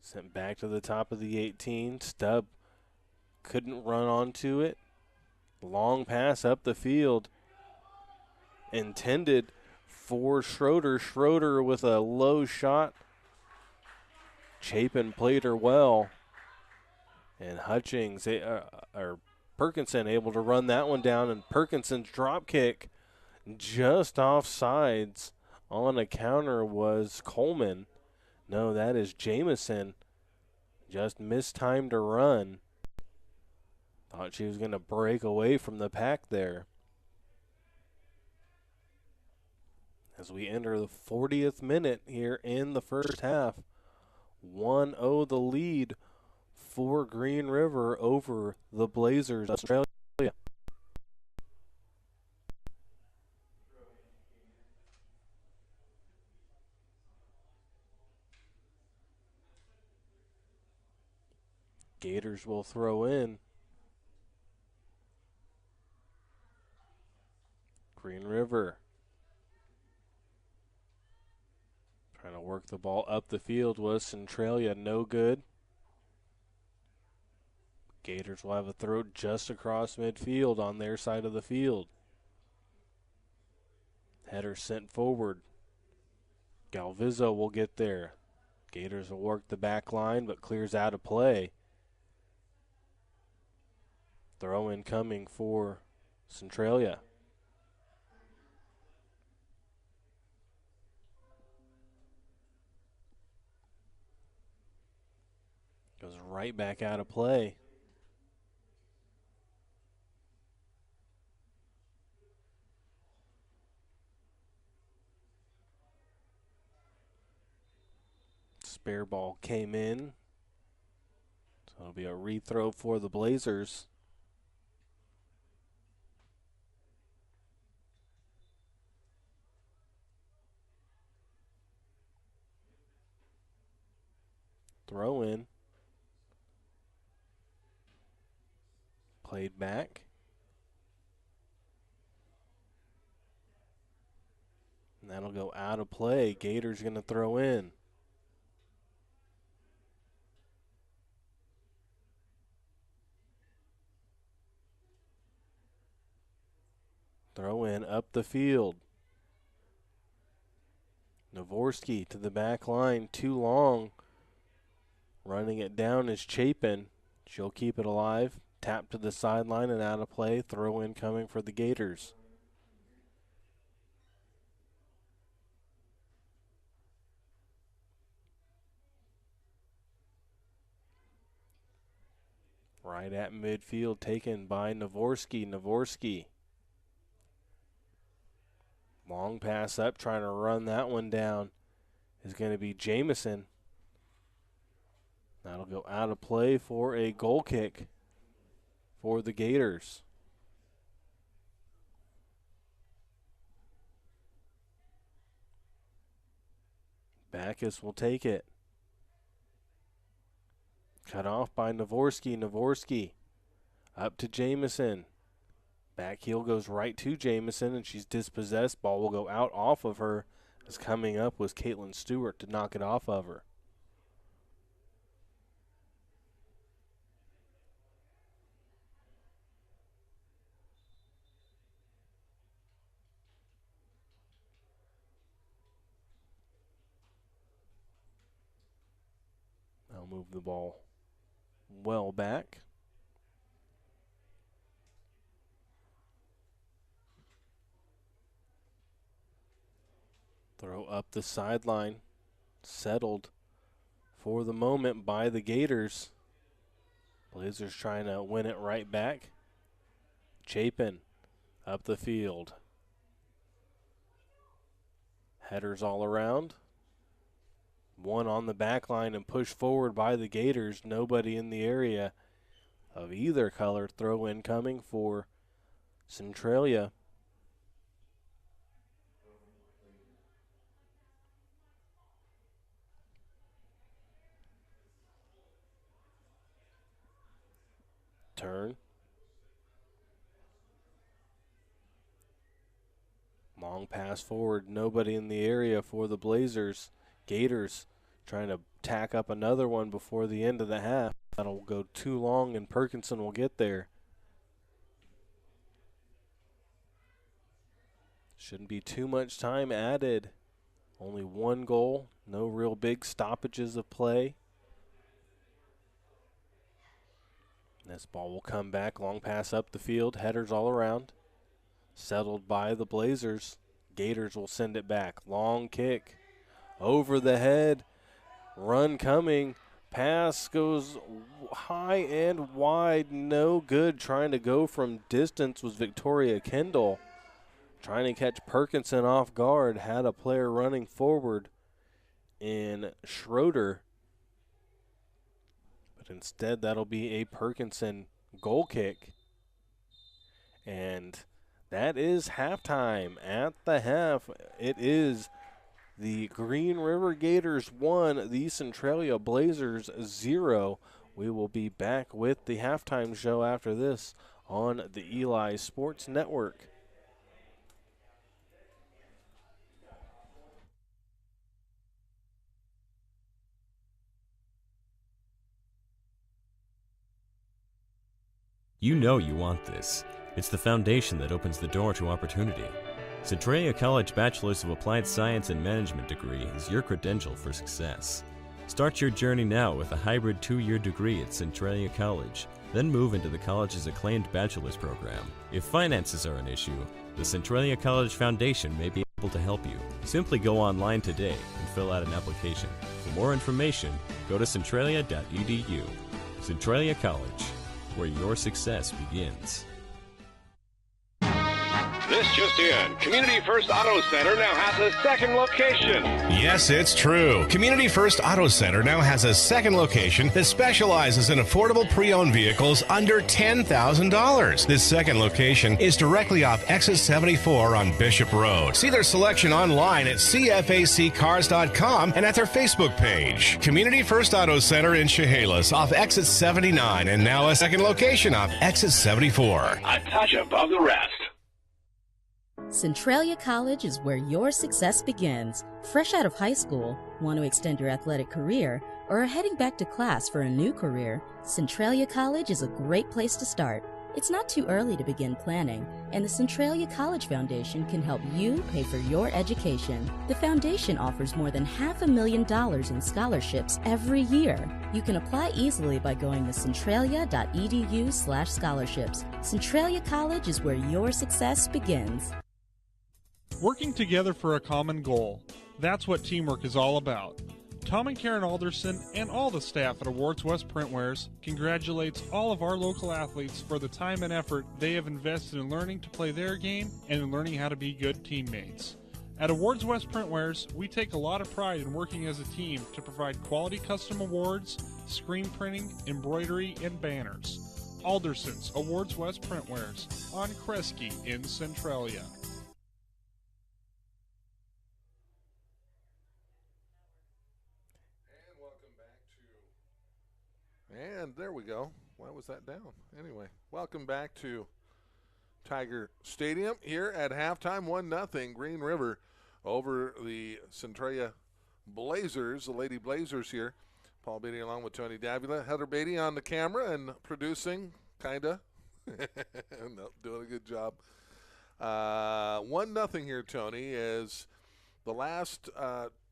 Sent back to the top of the 18. Stubb couldn't run onto it. Long pass up the field. Intended for Schroeder. Schroeder with a low shot. Chapin played her well. And Hutchings, or Perkinson, able to run that one down. And Perkinson's drop kick just off sides on a counter was Coleman. No, that is Jamison. Just mistimed to run. Thought she was going to break away from the pack there. As we enter the 40th minute here in the first half, 1-0 the lead for Green River over the Blazers, Australia. Gators will throw in. Green River trying to work the ball up the field was Centralia, no good. Gators will have a throw just across midfield on their side of the field. Header sent forward. Galvizzo will get there. Gators will work the back line, but clears out of play. Throw in coming for Centralia. Goes right back out of play. Spare ball came in. So it'll be a rethrow for the Blazers. Throw in. Played back. And that'll go out of play. Gators going to throw in. Throw in up the field. Navorsky to the back line, too long. Running it down is Chapin. She'll keep it alive. Tap to the sideline and out of play. Throw in coming for the Gators. Right at midfield, taken by Navorsky. Navorsky. Long pass up, trying to run that one down is going to be Jamison. That'll go out of play for a goal kick for the Gators. Backus will take it. Cut off by Navorsky. Navorsky up to Jamison. Back heel goes right to Jamison, and she's dispossessed. Ball will go out off of her. As coming up was Caitlin Stewart to knock it off of her. I'll move the ball well back. Throw up the sideline. Settled for the moment by the Gators. Blazers trying to win it right back. Chapin up the field. Headers all around. One on the back line and pushed forward by the Gators. Nobody in the area of either color. Throw in coming for Centralia. Turn. Long pass forward. Nobody in the area for the Blazers. Gators trying to tack up another one before the end of the half. That'll go too long and Perkinson will get there. Shouldn't be too much time added. Only one goal. No real big stoppages of play. This ball will come back. Long pass up the field. Headers all around. Settled by the Blazers. Gators will send it back. Long kick. Over the head. Run coming. Pass goes high and wide. No good. Trying to go from distance was Victoria Kendall. Trying to catch Perkinson off guard. Had a player running forward in Schroeder. But instead that'll be a Perkinson goal kick. And that is halftime. At the half, it is the Green River Gators 1, the Centralia Blazers 0. We will be back with the halftime show after this on the Eli Sports Network. You know you want this. It's the foundation that opens the door to opportunity. Centralia College Bachelor's of Applied Science and Management degree is your credential for success. Start your journey now with a hybrid 2-year degree at Centralia College, then move into the college's acclaimed bachelor's program. If finances are an issue, the Centralia College Foundation may be able to help you. Simply go online today and fill out an application. For more information, go to centralia.edu. Centralia College, where your success begins. This just in. Community First Auto Center now has a second location. Yes, it's true. Community First Auto Center now has a second location that specializes in affordable pre-owned vehicles under $10,000. This second location is directly off Exit 74 on Bishop Road. See their selection online at cfaccars.com and at their Facebook page. Community First Auto Center in Chehalis off Exit 79 and now a second location off Exit 74. A touch above the rest. Centralia College is where your success begins. Fresh out of high school, want to extend your athletic career, or are heading back to class for a new career, Centralia College is a great place to start. It's not too early to begin planning, and the Centralia College Foundation can help you pay for your education. The foundation offers more than $500,000 in scholarships every year. You can apply easily by going to centralia.edu/scholarships. Centralia College is where your success begins. Working together for a common goal. That's what teamwork is all about. Tom and Karen Alderson and all the staff at Awards West Printwares congratulates all of our local athletes for the time and effort they have invested in learning to play their game and in learning how to be good teammates. At Awards West Printwares, we take a lot of pride in working as a team to provide quality custom awards, screen printing, embroidery, and banners. Alderson's Awards West Printwares on Kresge in Centralia. And there we go. Why was that down? Anyway, welcome back to Tiger Stadium here at halftime. 1-0 Green River over the Centralia Blazers, the Lady Blazers here. Paul Beatty along with Tony Davila. Heather Beatty on the camera and producing, kind of. No, doing a good job. 1-0 here, Tony, as the last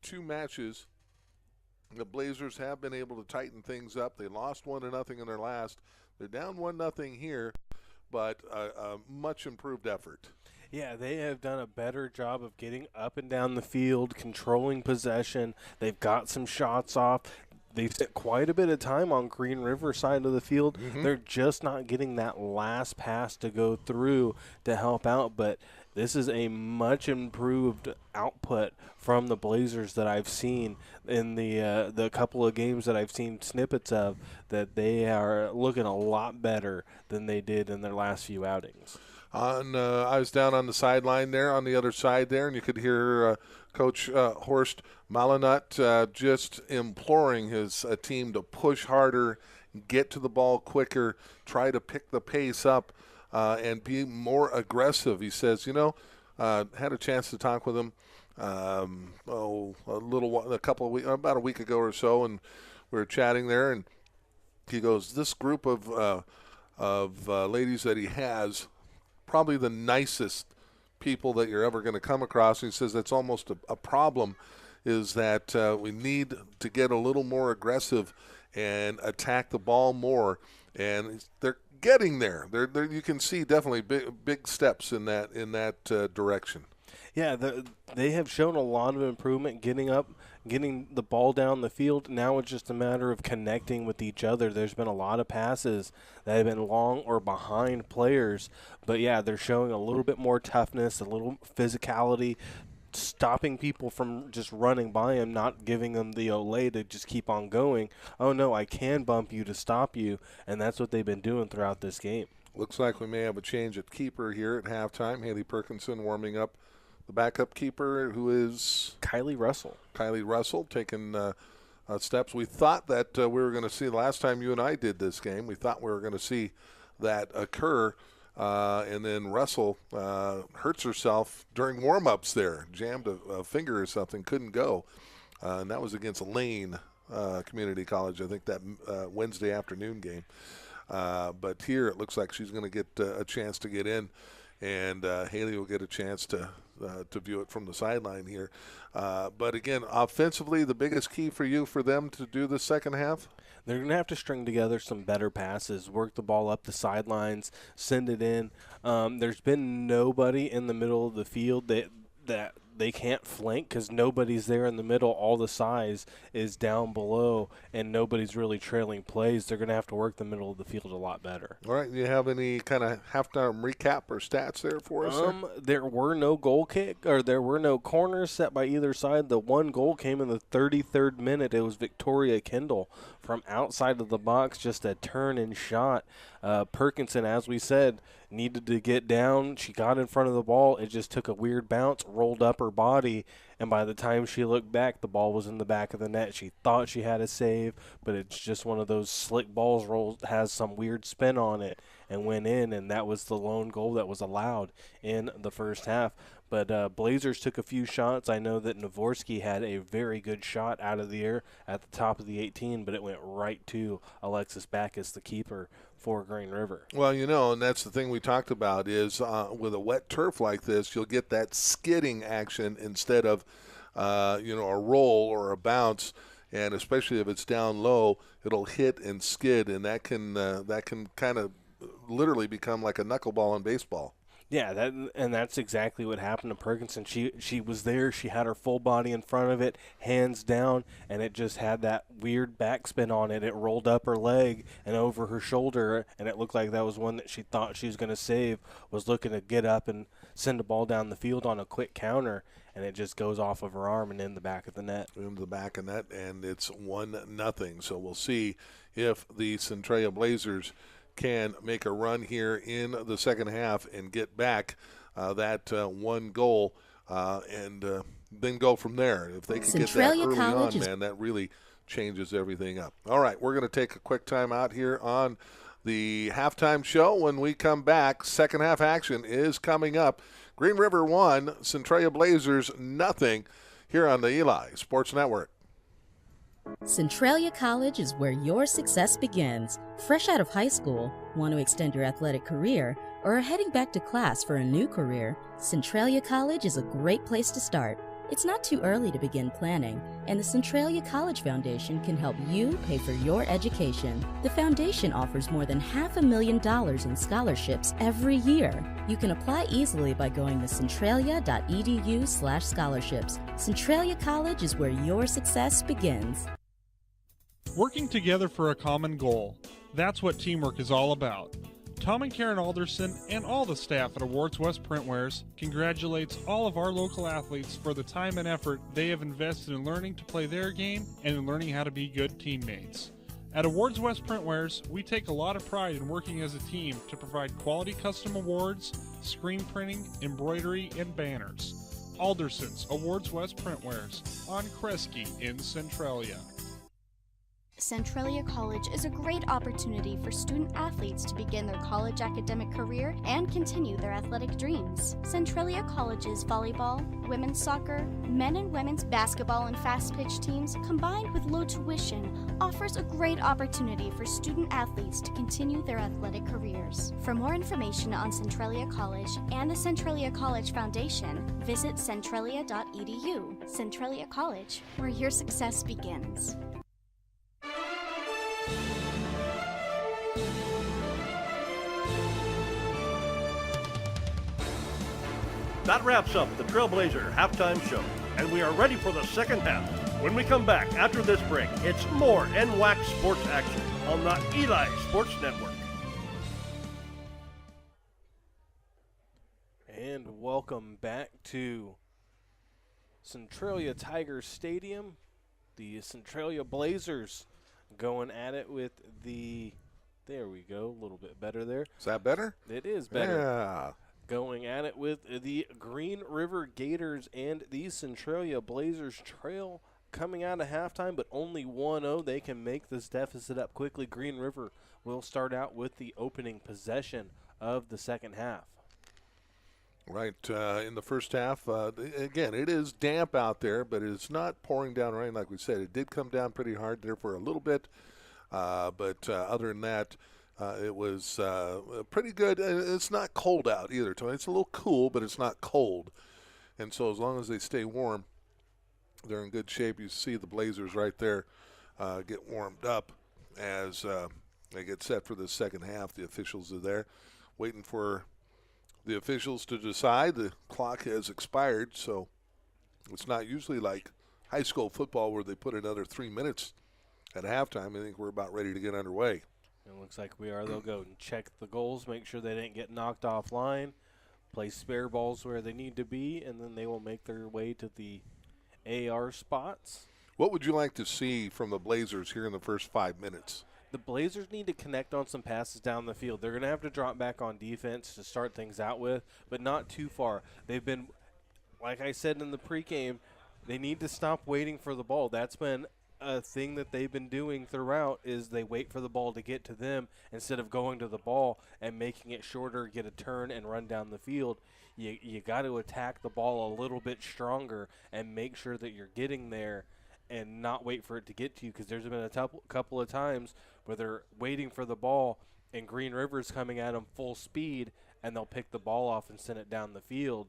two matches – the Blazers have been able to tighten things up. They lost 1-0 in their last. They're down 1-0 here, but a much improved effort. Yeah, they have done a better job of getting up and down the field, controlling possession. They've got some shots off. They've spent quite a bit of time on Green River side of the field. They're just not getting that last pass to go through to help out, but This is a much improved output from the Blazers that I've seen in the couple of games that I've seen snippets of, that they are looking a lot better than they did in their last few outings. I was down on the sideline there, on the other side there, and you could hear Coach Horst Malinut just imploring his team to push harder, get to the ball quicker, try to pick the pace up, and be more aggressive. He says, had a chance to talk with him about a week ago or so, and we were chatting there, and he goes, this group of ladies that he has, probably the nicest people that you're ever going to come across. He says that's almost a problem, is that we need to get a little more aggressive and attack the ball more, and they're getting there. They're you can see definitely big steps in that direction. Yeah, they have shown a lot of improvement getting the ball down the field. Now it's just a matter of connecting with each other. There's been a lot of passes that have been long or behind players, but yeah, they're showing a little bit more toughness, a little physicality, stopping people from just running by him, not giving them the olay to just keep on going. Oh no, I can bump you to stop you, and that's what they've been doing throughout this game. Looks like we may have a change at keeper here at halftime. Haley Perkinson warming up. The backup keeper, who is Kylie Russell. Kylie Russell taking steps. We thought that we were going to see, last time you and I did this game, we thought we were going to see that occur. And then Russell hurts herself during warm-ups there, jammed a finger or something, couldn't go. And that was against Lane Community College, I think that Wednesday afternoon game. But here it looks like she's going to get a chance to get in, and Haley will get a chance to view it from the sideline here. But again, offensively, the biggest key for them to do the second half? They're going to have to string together some better passes, work the ball up the sidelines, send it in. There's been nobody in the middle of the field that they can't flank because nobody's there in the middle. All the size is down below, and nobody's really trailing plays. They're going to have to work the middle of the field a lot better. All right. Do you have any kind of halftime recap or stats there for us? There were no there were no corners set by either side. The one goal came in the 33rd minute. It was Victoria Kendall from outside of the box, just a turn and shot. Perkinson, as we said, needed to get down. She got in front of the ball. It just took a weird bounce, rolled up her body, and by the time she looked back, the ball was in the back of the net. She thought she had a save, but it's just one of those slick balls, has some weird spin on it, and went in, and that was the lone goal that was allowed in the first half. But Blazers took a few shots. I know that Navorsky had a very good shot out of the air at the top of the 18, but it went right to Alexis Backus, the keeper for Green River. Well, and that's the thing we talked about is with a wet turf like this, you'll get that skidding action instead of, a roll or a bounce. And especially if it's down low, it'll hit and skid, and that can kind of literally become like a knuckleball in baseball. Yeah, that's exactly what happened to Perkinson. She was there. She had her full body in front of it, hands down, and it just had that weird backspin on it. It rolled up her leg and over her shoulder, and it looked like that was one that she thought she was going to save, was looking to get up and send the ball down the field on a quick counter, and it just goes off of her arm and in the back of the net. In the back of the net, and it's 1-0. So we'll see if the Centralia Blazers can make a run here in the second half and get back that one goal and then go from there. If they can Centralia get that early College on, man, that really changes everything up. All right, we're going to take a quick time out here on the halftime show. When we come back, second half action is coming up. Green River 1, Centralia Blazers 0 here on the Eli Sports Network. Centralia College is where your success begins. Fresh out of high school, want to extend your athletic career, or are heading back to class for a new career? Centralia College is a great place to start. It's not too early to begin planning, and the Centralia College Foundation can help you pay for your education. The foundation offers more than $500,000 in scholarships every year. You can apply easily by going to centralia.edu/scholarships. Centralia College is where your success begins. Working together for a common goal. That's what teamwork is all about. Tom and Karen Alderson and all the staff at Awards West Printwares congratulates all of our local athletes for the time and effort they have invested in learning to play their game and in learning how to be good teammates. At Awards West Printwares, we take a lot of pride in working as a team to provide quality custom awards, screen printing, embroidery, and banners. Alderson's Awards West Printwares on Kresge in Centralia. Centralia College is a great opportunity for student athletes to begin their college academic career and continue their athletic dreams. Centralia College's volleyball, women's soccer, men and women's basketball and fast pitch teams, combined with low tuition, offers a great opportunity for student athletes to continue their athletic careers. For more information on Centralia College and the Centralia College Foundation, visit centralia.edu. Centralia College, where your success begins. That wraps up the Trailblazer halftime show, and we are ready for the second half. When we come back after this break, it's more NWAC sports action on the Eli Sports Network. And welcome back to Centralia Tigers Stadium. The Centralia Blazers going at it with the, there we go, a little bit better there. Is that better? It is better. Yeah. Going at it with the Green River Gators, and the Centralia Blazers trail coming out of halftime, but only 1-0. They can make this deficit up quickly. Green River will start out with the opening possession of the second half. Right, in the first half, again, it is damp out there, but it's not pouring down rain like we said. It did come down pretty hard there for a little bit, but other than that, it was pretty good. It's not cold out either, Tony. It's a little cool, but it's not cold. And so as long as they stay warm, they're in good shape. You see the Blazers right there get warmed up as they get set for the second half. The officials are there waiting for the officials to decide. The clock has expired, so it's not usually like high school football where they put another 3 minutes at halftime. I think we're about ready to get underway. It looks like we are. They'll go and check the goals, make sure they didn't get knocked offline, place spare balls where they need to be, and then they will make their way to the AR spots. What would you like to see from the Blazers here in the first 5 minutes? The Blazers need to connect on some passes down the field. They're going to have to drop back on defense to start things out with, but not too far. They've been, like I said in the pregame, they need to stop waiting for the ball. That's been a thing that they've been doing throughout, is they wait for the ball to get to them instead of going to the ball and making it shorter, get a turn, and run down the field. You got to attack the ball a little bit stronger and make sure that you're getting there and not wait for it to get to you, because there's been a couple of times where they're waiting for the ball and Green River's coming at them full speed, and they'll pick the ball off and send it down the field.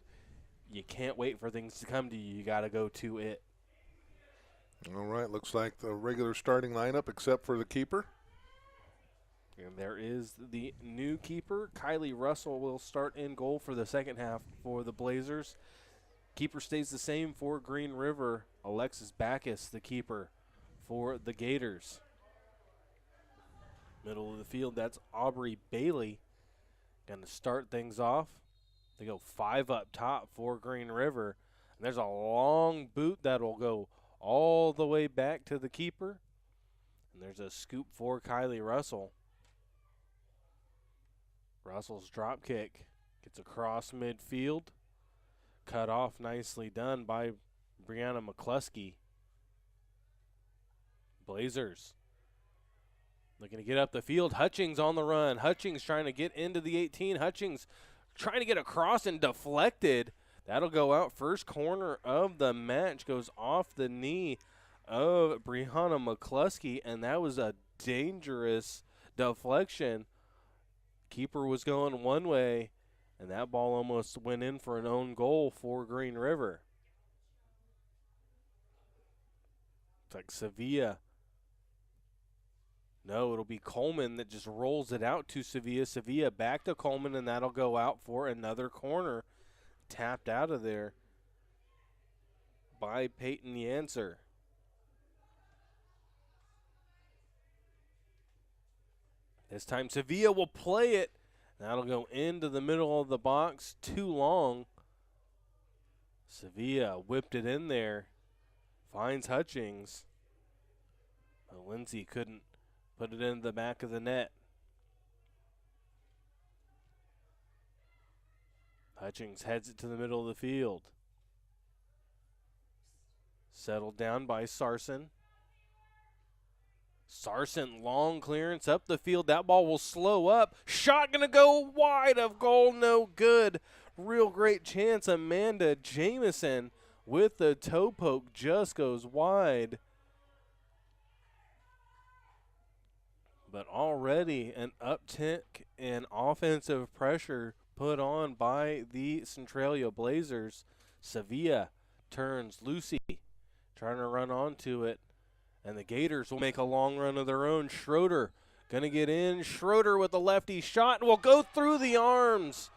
You can't wait for things to come to you. You got to go to it. All right, looks like the regular starting lineup except for the keeper. And there is the new keeper. Kylie Russell will start in goal for the second half for the Blazers. Keeper stays the same for Green River. Alexis Backus, the keeper for the Gators. Middle of the field, that's Aubrey Bailey. Going to start things off. They go 5 up top for Green River. And there's a long boot that will go all the way back to the keeper. And there's a scoop for Kylie Russell. Russell's drop kick gets across midfield. Cut off, nicely done by Brianna McCluskey. Blazers looking to get up the field. Hutchings on the run. Hutchings trying to get into the 18. Hutchings trying to get across and deflected. That'll go out. First corner of the match goes off the knee of Brianna McCluskey, and that was a dangerous deflection. Keeper was going one way, and that ball almost went in for an own goal for Green River. It's like Sevilla. No, it'll be Coleman that just rolls it out to Sevilla. Sevilla back to Coleman, and that'll go out for another corner. Tapped out of there by Peyton Yancer. This time Sevilla will play it, That'll go into the middle of the box. Too long. Sevilla whipped it in there. Finds Hutchings. But Lindsay couldn't put it in the back of the net. Hutchings heads it to the middle of the field. Settled down by Sarson. Sarson, long clearance up the field. That ball will slow up. Shot going to go wide of goal. No good. Real great chance. Amanda Jamison with the toe poke just goes wide. But already an uptick in offensive pressure put on by the Centralia Blazers. Sevilla turns. Lucy trying to run onto it. And the Gators will make a long run of their own. Schroeder going to get in. Schroeder with a lefty shot and will go through the arms.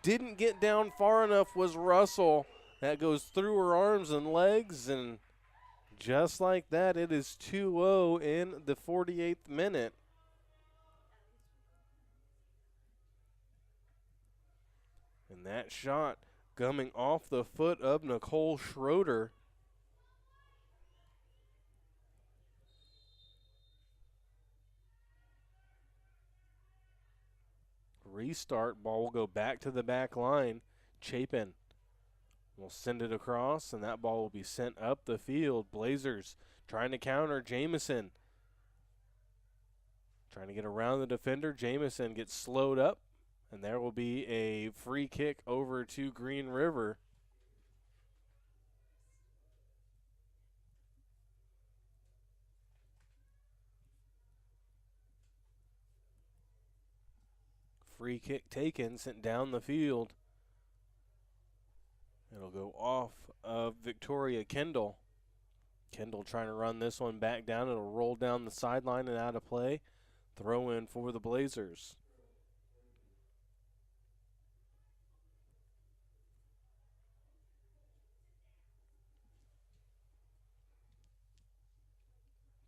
Didn't get down far enough was Russell. That goes through her arms and legs, and just like that, it is 2-0 in the 48th minute. And that shot coming off the foot of Nicole Schroeder. Restart, ball will go back to the back line. Chapin will send it across, and that ball will be sent up the field. Blazers trying to counter. Jamison trying to get around the defender. Jamison gets slowed up, and there will be a free kick over to Green River. Free kick taken, sent down the field. It'll go off of Victoria Kendall. Kendall trying to run this one back down. It'll roll down the sideline and out of play. Throw in for the Blazers.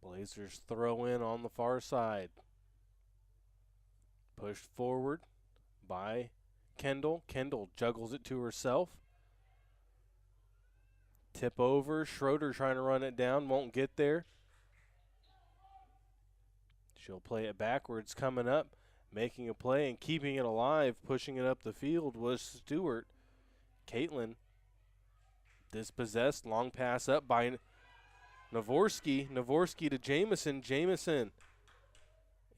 Blazers throw in on the far side. Pushed forward by Kendall. Kendall juggles it to herself. Tip over. Schroeder trying to run it down. Won't get there. She'll play it backwards. Coming up, making a play and keeping it alive, pushing it up the field was Stewart. Caitlin dispossessed. Long pass up by Navorsky. Navorsky to Jamison. Jamison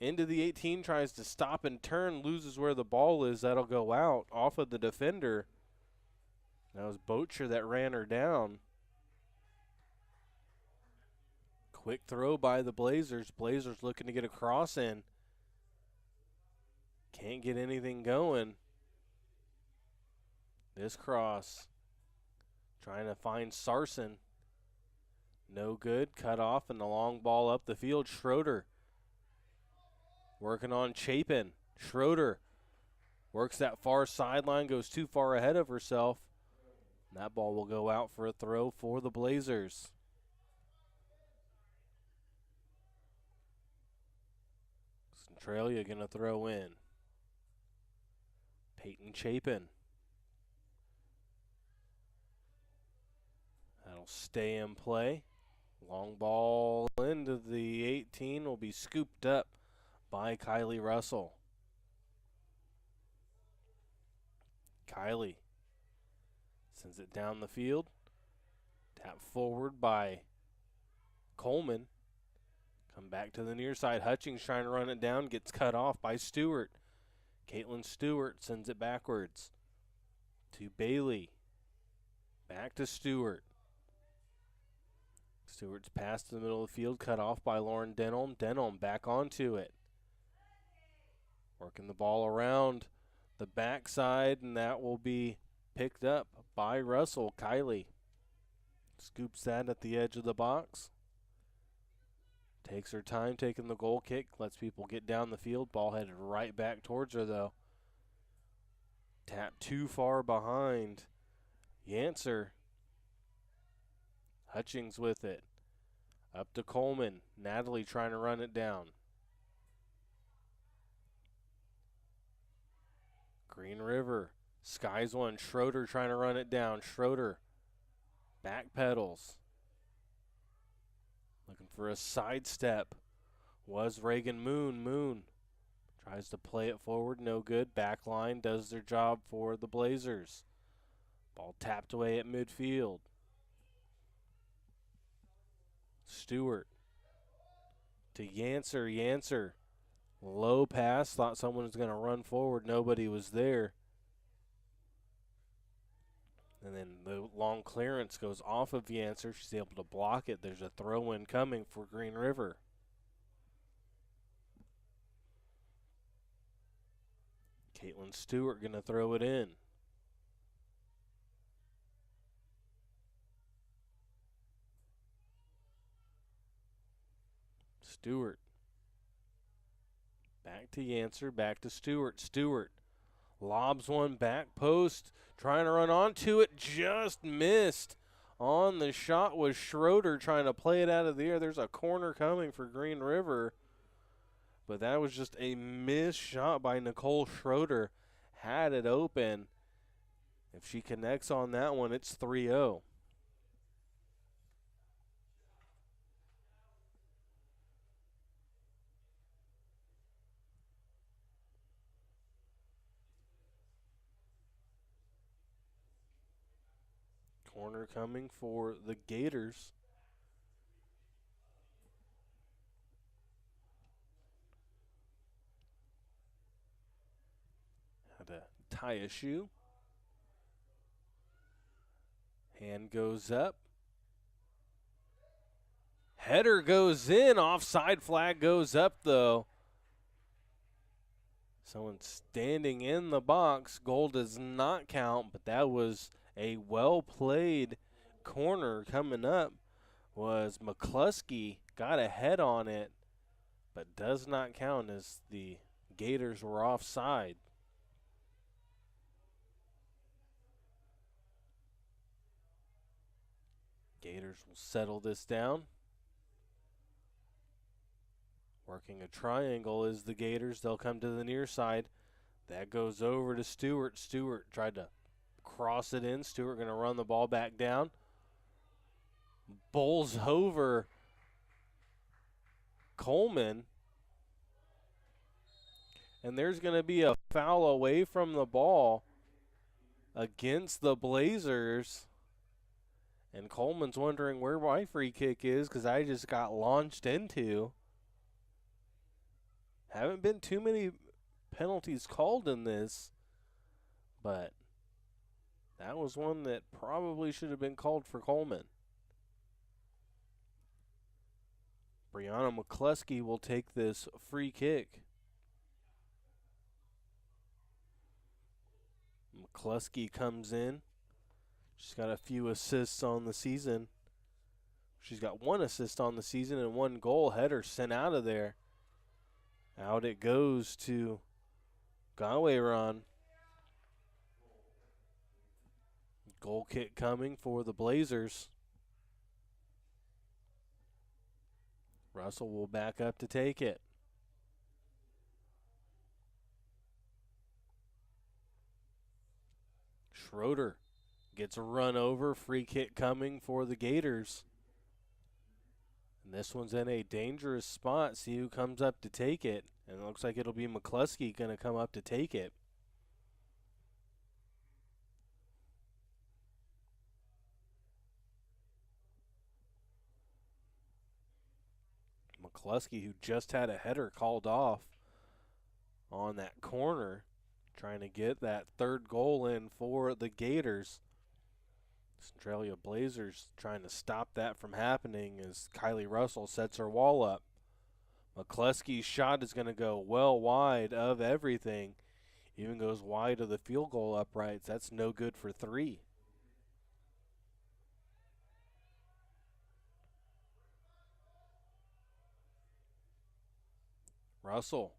into the 18, tries to stop and turn, loses where the ball is. That'll go out off of the defender. That was Bocher that ran her down. Quick throw by the Blazers. Blazers looking to get a cross in. Can't get anything going. This cross. Trying to find Sarson. No good. Cut off and the long ball up the field. Schroeder working on Chapin. Schroeder works that far sideline, goes too far ahead of herself. And that ball will go out for a throw for the Blazers. Centralia going to throw in. Peyton Chapin. That'll stay in play. Long ball into the 18 will be scooped up by Kylie Russell. Kylie sends it down the field. Tap forward by Coleman. Come back to the near side. Hutchings trying to run it down. Gets cut off by Stewart. Caitlin Stewart sends it backwards to Bailey. Back to Stewart. Stewart's pass to the middle of the field. Cut off by Lauren Denholm. Denholm back onto it. Working the ball around the backside, and that will be picked up by Russell. Kylie scoops that at the edge of the box. Takes her time taking the goal kick. Lets people get down the field. Ball headed right back towards her, though. Tap too far behind. Yancer. Hutchings with it. Up to Coleman. Natalie trying to run it down. Green River skies one. Schroeder trying to run it down. Schroeder backpedals. Looking for a sidestep. Was Reagan Moon. Moon tries to play it forward. No good. Backline does their job for the Blazers. Ball tapped away at midfield. Stewart to Yancer. Yancer. Low pass. Thought someone was going to run forward. Nobody was there. And then the long clearance goes off of Yancer. She's able to block it. There's a throw-in coming for Green River. Caitlin Stewart going to throw it in. Stewart. Back to Yancer, back to Stewart. Stewart lobs one back post, trying to run onto it, just missed. On the shot was Schroeder trying to play it out of the air. There's a corner coming for Green River, but that was just a missed shot by Nicole Schroeder. Had it open. If she connects on that one, it's 3-0. Corner coming for the Gators. Had to tie a shoe. Hand goes up. Header goes in. Offside flag goes up, though. Someone standing in the box. Goal does not count, but that was a well-played corner. Coming up was McCluskey. Got a head on it, but does not count as the Gators were offside. Gators will settle this down. Working a triangle is the Gators. They'll come to the near side. That goes over to Stewart. Stewart tried to cross it in. Stewart going to run the ball back down. Bowls over Coleman. And there's going to be a foul away from the ball against the Blazers. And Coleman's wondering where my free kick is because I just got launched into. Haven't been too many penalties called in this, but that was one that probably should have been called for Coleman. Brianna McCluskey will take this free kick. McCluskey comes in. She's got a few assists on the season. She's got one assist on the season and one goal. Header sent out of there. Out it goes to Gaweron. Goal kick coming for the Blazers. Russell will back up to take it. Schroeder gets a run over. Free kick coming for the Gators. And this one's in a dangerous spot. See who comes up to take it. And it looks like it'll be McCluskey going to come up to take it. McCluskey, who just had a header called off on that corner, trying to get that third goal in for the Gators. Centralia Blazers trying to stop that from happening as Kylie Russell sets her wall up. McCluskey's shot is going to go well wide of everything. Even goes wide of the field goal uprights. That's no good for 3. Russell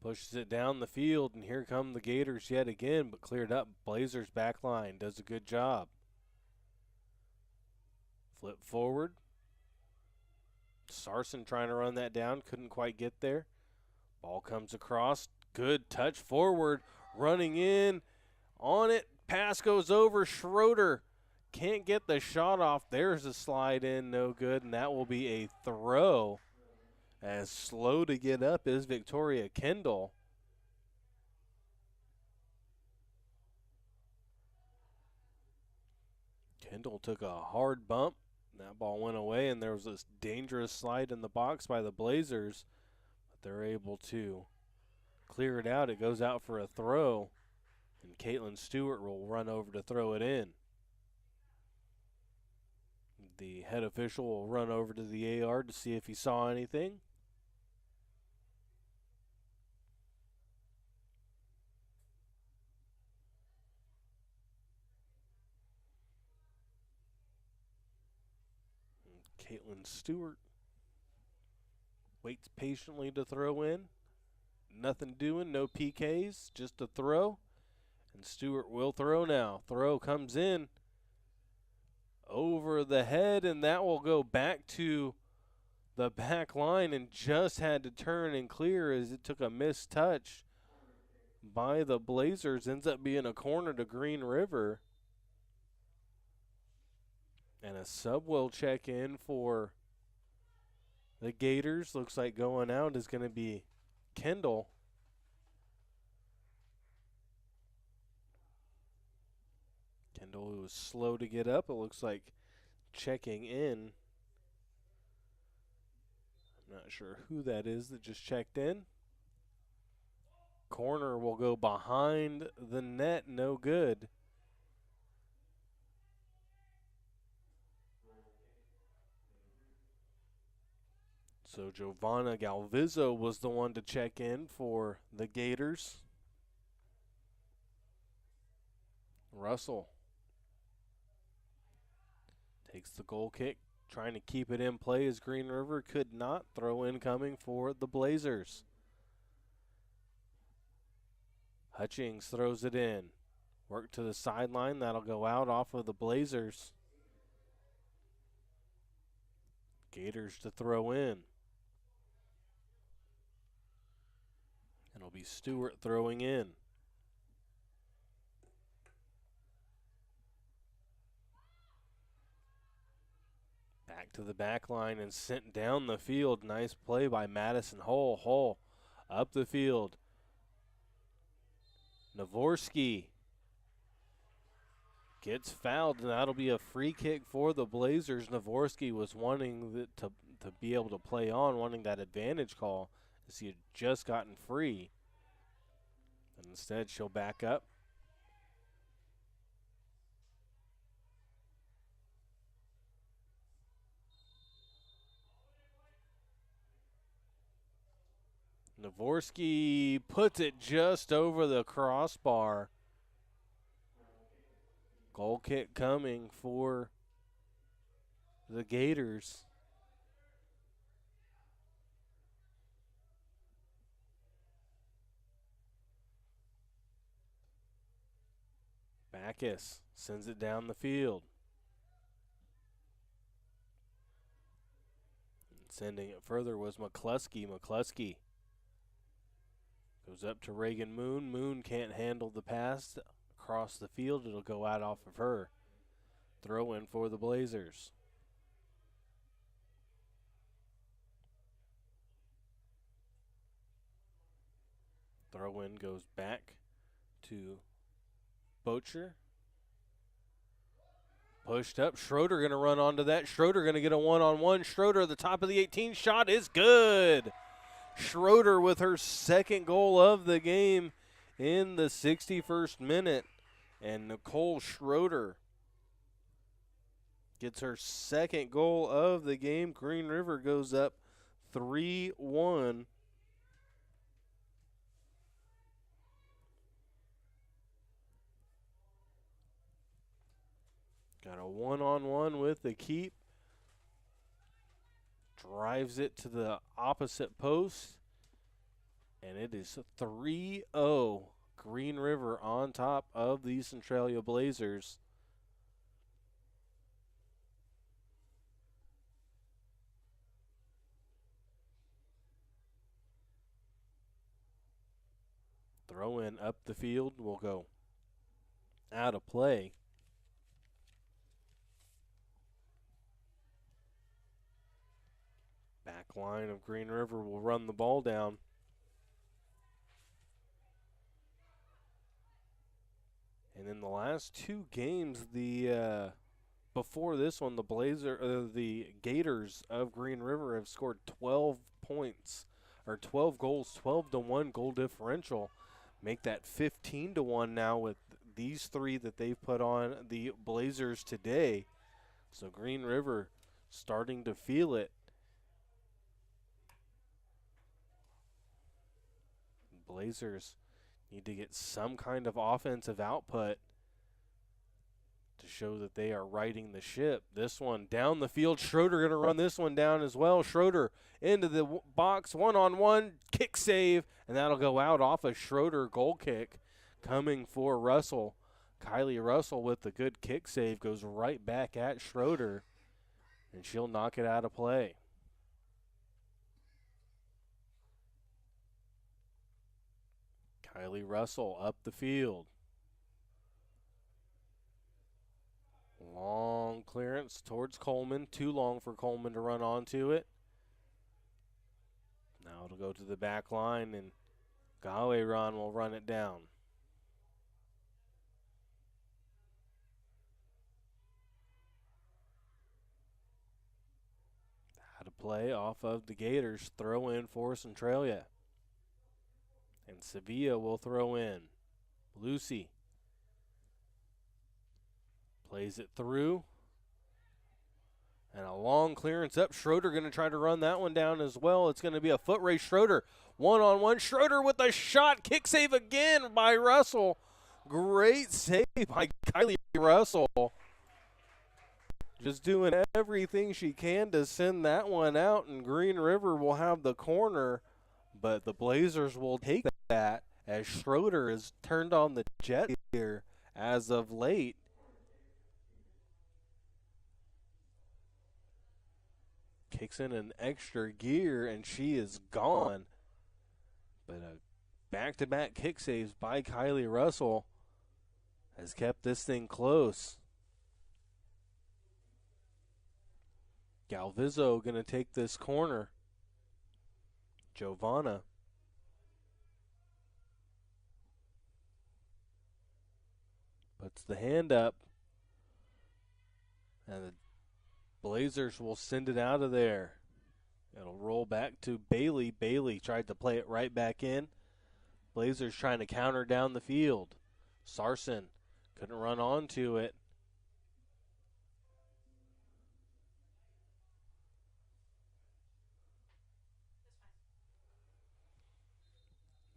pushes it down the field, and here come the Gators yet again, but cleared up. Blazers back line does a good job. Flip forward. Sarson trying to run that down, couldn't quite get there. Ball comes across, Good touch forward, running in on it. Pass goes over. Schroeder can't get the shot off. There's a slide in, no good, and that will be a throw. As slow to get up is Victoria Kendall. Kendall took a hard bump. That ball went away, and there was this dangerous slide in the box by the Blazers. But they're able to clear it out. It goes out for a throw, and Caitlin Stewart will run over to throw it in. The head official will run over to the AR to see if he saw anything. Caitlin Stewart waits patiently to throw in. Nothing doing, no PKs, just a throw. And Stewart will throw now. Throw comes in over the head, and that will go back to the back line and just had to turn and clear as it took a missed touch by the Blazers. Ends up being a corner to Green River. And a sub will check in for the Gators. Looks like going out is going to be Kendall. Kendall, who was slow to get up, it looks like checking in. I'm not sure who that is that just checked in. Corner will go behind the net, no good. So Giovanna Galvizzo was the one to check in for the Gators. Russell takes the goal kick, trying to keep it in play as Green River could not. Throw in coming for the Blazers. Hutchings throws it in. Work to the sideline. That'll go out off of the Blazers. Gators to throw in. It'll be Stewart throwing in. Back to the back line and sent down the field. Nice play by Madison Hull. Hull up the field. Navorsky gets fouled, and that'll be a free kick for the Blazers. Navorsky was wanting to be able to play on, wanting that advantage call as he had just gotten free. And instead, she'll back up. Navorsky puts it just over the crossbar. Goal kick coming for the Gators. Backus sends it down the field. And sending it further was McCluskey. McCluskey goes up to Reagan Moon. Moon can't handle the pass across the field. It'll go out off of her. Throw in for the Blazers. Throw in goes back to Bocher. Pushed up. Schroeder going to run onto that. Schroeder going to get a one-on-one. Schroeder at the top of the 18. Shot is good. Schroeder with her second goal of the game in the 61st minute. And Nicole Schroeder gets her second goal of the game. Green River goes up 3-1. Got a one-on-one with the keep. Drives it to the opposite post. And it is 3-0. Green River on top of the Centralia Blazers. Throw in up the field will go out of play. Back line of Green River will run the ball down. And in the last two games, before this one, the Gators of Green River have scored 12 points, or 12 goals, 12-1 goal differential. Make that 15-1 now with these three that they've put on the Blazers today. So Green River starting to feel it. Blazers need to get some kind of offensive output to show that they are righting the ship. This one down the field. Schroeder going to run this one down as well. Schroeder into the box, one-on-one, kick save, and that'll go out off a Schroeder goal kick coming for Russell. Kylie Russell with the good kick save goes right back at Schroeder, and she'll knock it out of play. Kylie Russell up the field. Long clearance towards Coleman. Too long for Coleman to run onto it. Now it'll go to the back line, and Gaweron will run it down. Out of play off of the Gators. Throw in for Centralia. And Sevilla will throw in. Lucy plays it through. And a long clearance up. Schroeder going to try to run that one down as well. It's going to be a foot race. Schroeder, one-on-one. Schroeder with a shot. Kick save again by Russell. Great save by Kylie Russell. Just doing everything she can to send that one out. And Green River will have the corner. But the Blazers will take that as Schroeder is turned on the jet here as of late. Kicks in an extra gear, and she is gone. But a back-to-back kick saves by Kylie Russell has kept this thing close. Galvizzo going to take this corner. Giovanna. Puts the hand up. And the Blazers will send it out of there. It'll roll back to Bailey. Bailey tried to play it right back in. Blazers trying to counter down the field. Sarson couldn't run onto it.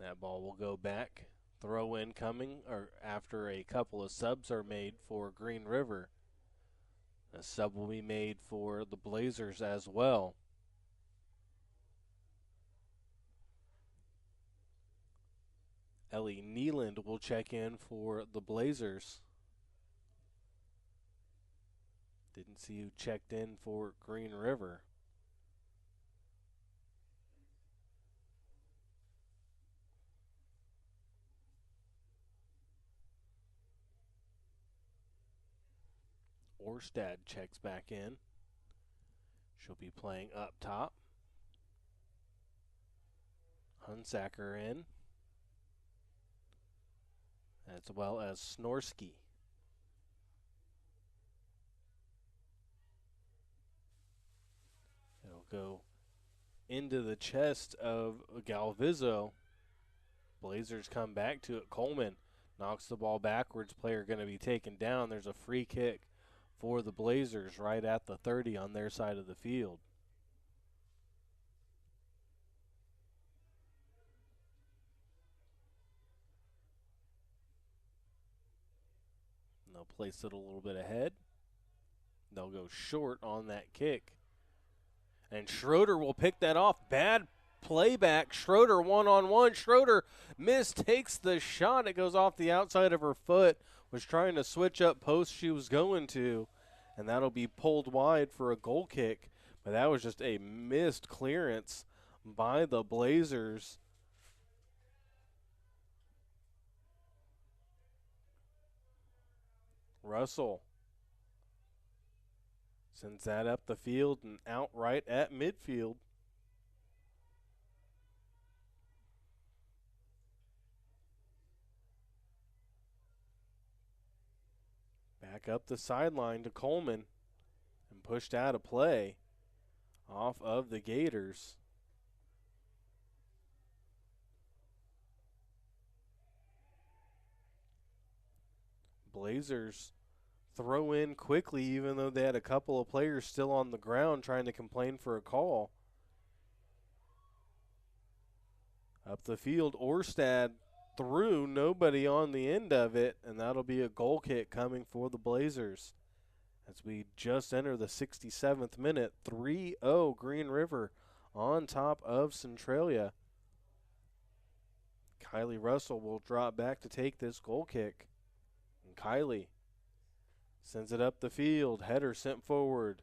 That ball will go back. Throw in coming, or after a couple of subs are made for Green River. A sub will be made for the Blazers as well. Ellie Nealand will check in for the Blazers. Didn't see who checked in for Green River. Orstad checks back in. She'll be playing up top. Hunsacker in, as well as Snorsky. It'll go into the chest of Galvizzo. Blazers come back to it. Coleman knocks the ball backwards. Player going to be taken down. There's a free kick for the Blazers right at the 30 on their side of the field. And they'll place it a little bit ahead. They'll go short on that kick. And Schroeder will pick that off. Bad playback. Schroeder one-on-one. Schroeder takes the shot. It goes off the outside of her foot. Was trying to switch up post she was going to, and that'll be pulled wide for a goal kick. But that was just a missed clearance by the Blazers. Russell sends that up the field and out right at midfield. Back up the sideline to Coleman and pushed out of play off of the Gators. Blazers throw in quickly, even though they had a couple of players still on the ground trying to complain for a call. Up the field, Orstad through, nobody on the end of it, and that'll be a goal kick coming for the Blazers. As we just enter the 67th minute, 3-0 Green River on top of Centralia. Kylie Russell will drop back to take this goal kick. And Kylie sends it up the field. Header sent forward.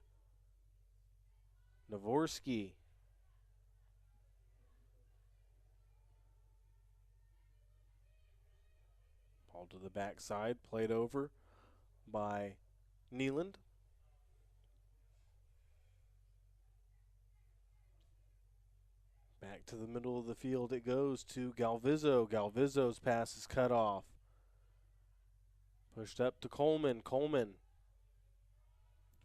Navorsky. Ball to the backside, played over by Neeland. Back to the middle of the field it goes to Galvizzo. Galvizzo's pass is cut off. Pushed up to Coleman. Coleman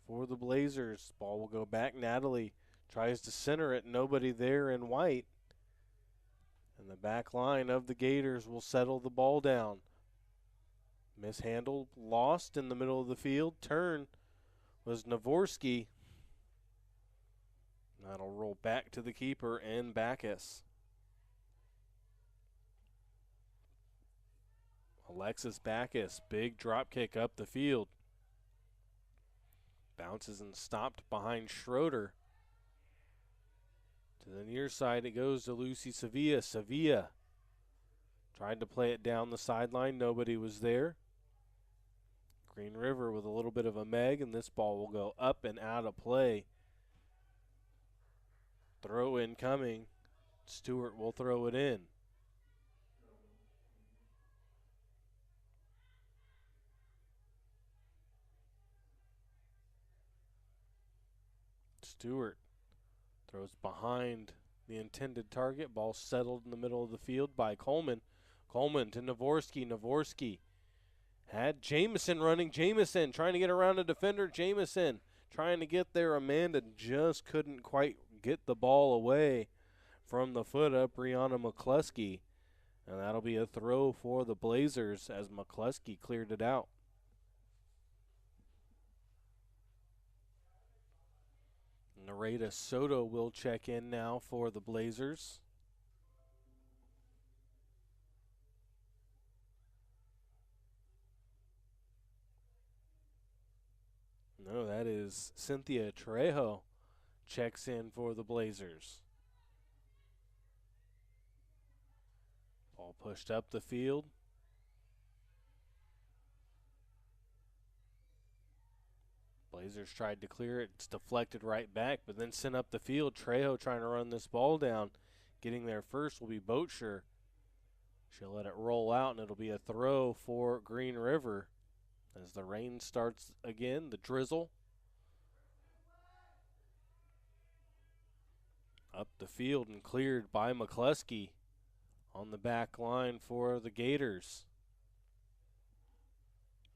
for the Blazers. Ball will go back. Natalie tries to center it. Nobody there in white. And the back line of the Gators will settle the ball down. Mishandled, lost in the middle of the field. Turn was Navorsky. That'll roll back to the keeper and Backus. Alexis Backus, big drop kick up the field. Bounces and stopped behind Schroeder. To the near side it goes to Lucy Sevilla. Sevilla tried to play it down the sideline. Nobody was there. Green River with a little bit of a meg, and this ball will go up and out of play. Throw in coming. Stewart will throw it in. Stewart throws behind the intended target. Ball settled in the middle of the field by Coleman. Coleman to Navorsky. Navorsky had Jamison running. Jamison trying to get around a defender. Jamison trying to get there. Amanda just couldn't quite get the ball away from the foot of Brianna McCluskey. And that'll be a throw for the Blazers as McCluskey cleared it out. Nareda Soto will check in now for the Blazers. No, that is Cynthia Trejo checks in for the Blazers. Ball pushed up the field. Blazers tried to clear it. It's deflected right back, but then sent up the field. Trejo trying to run this ball down. Getting there first will be Boatsher. She'll let it roll out, and it'll be a throw for Green River. As the rain starts again, the drizzle. Up the field and cleared by McCluskey on the back line for the Gators.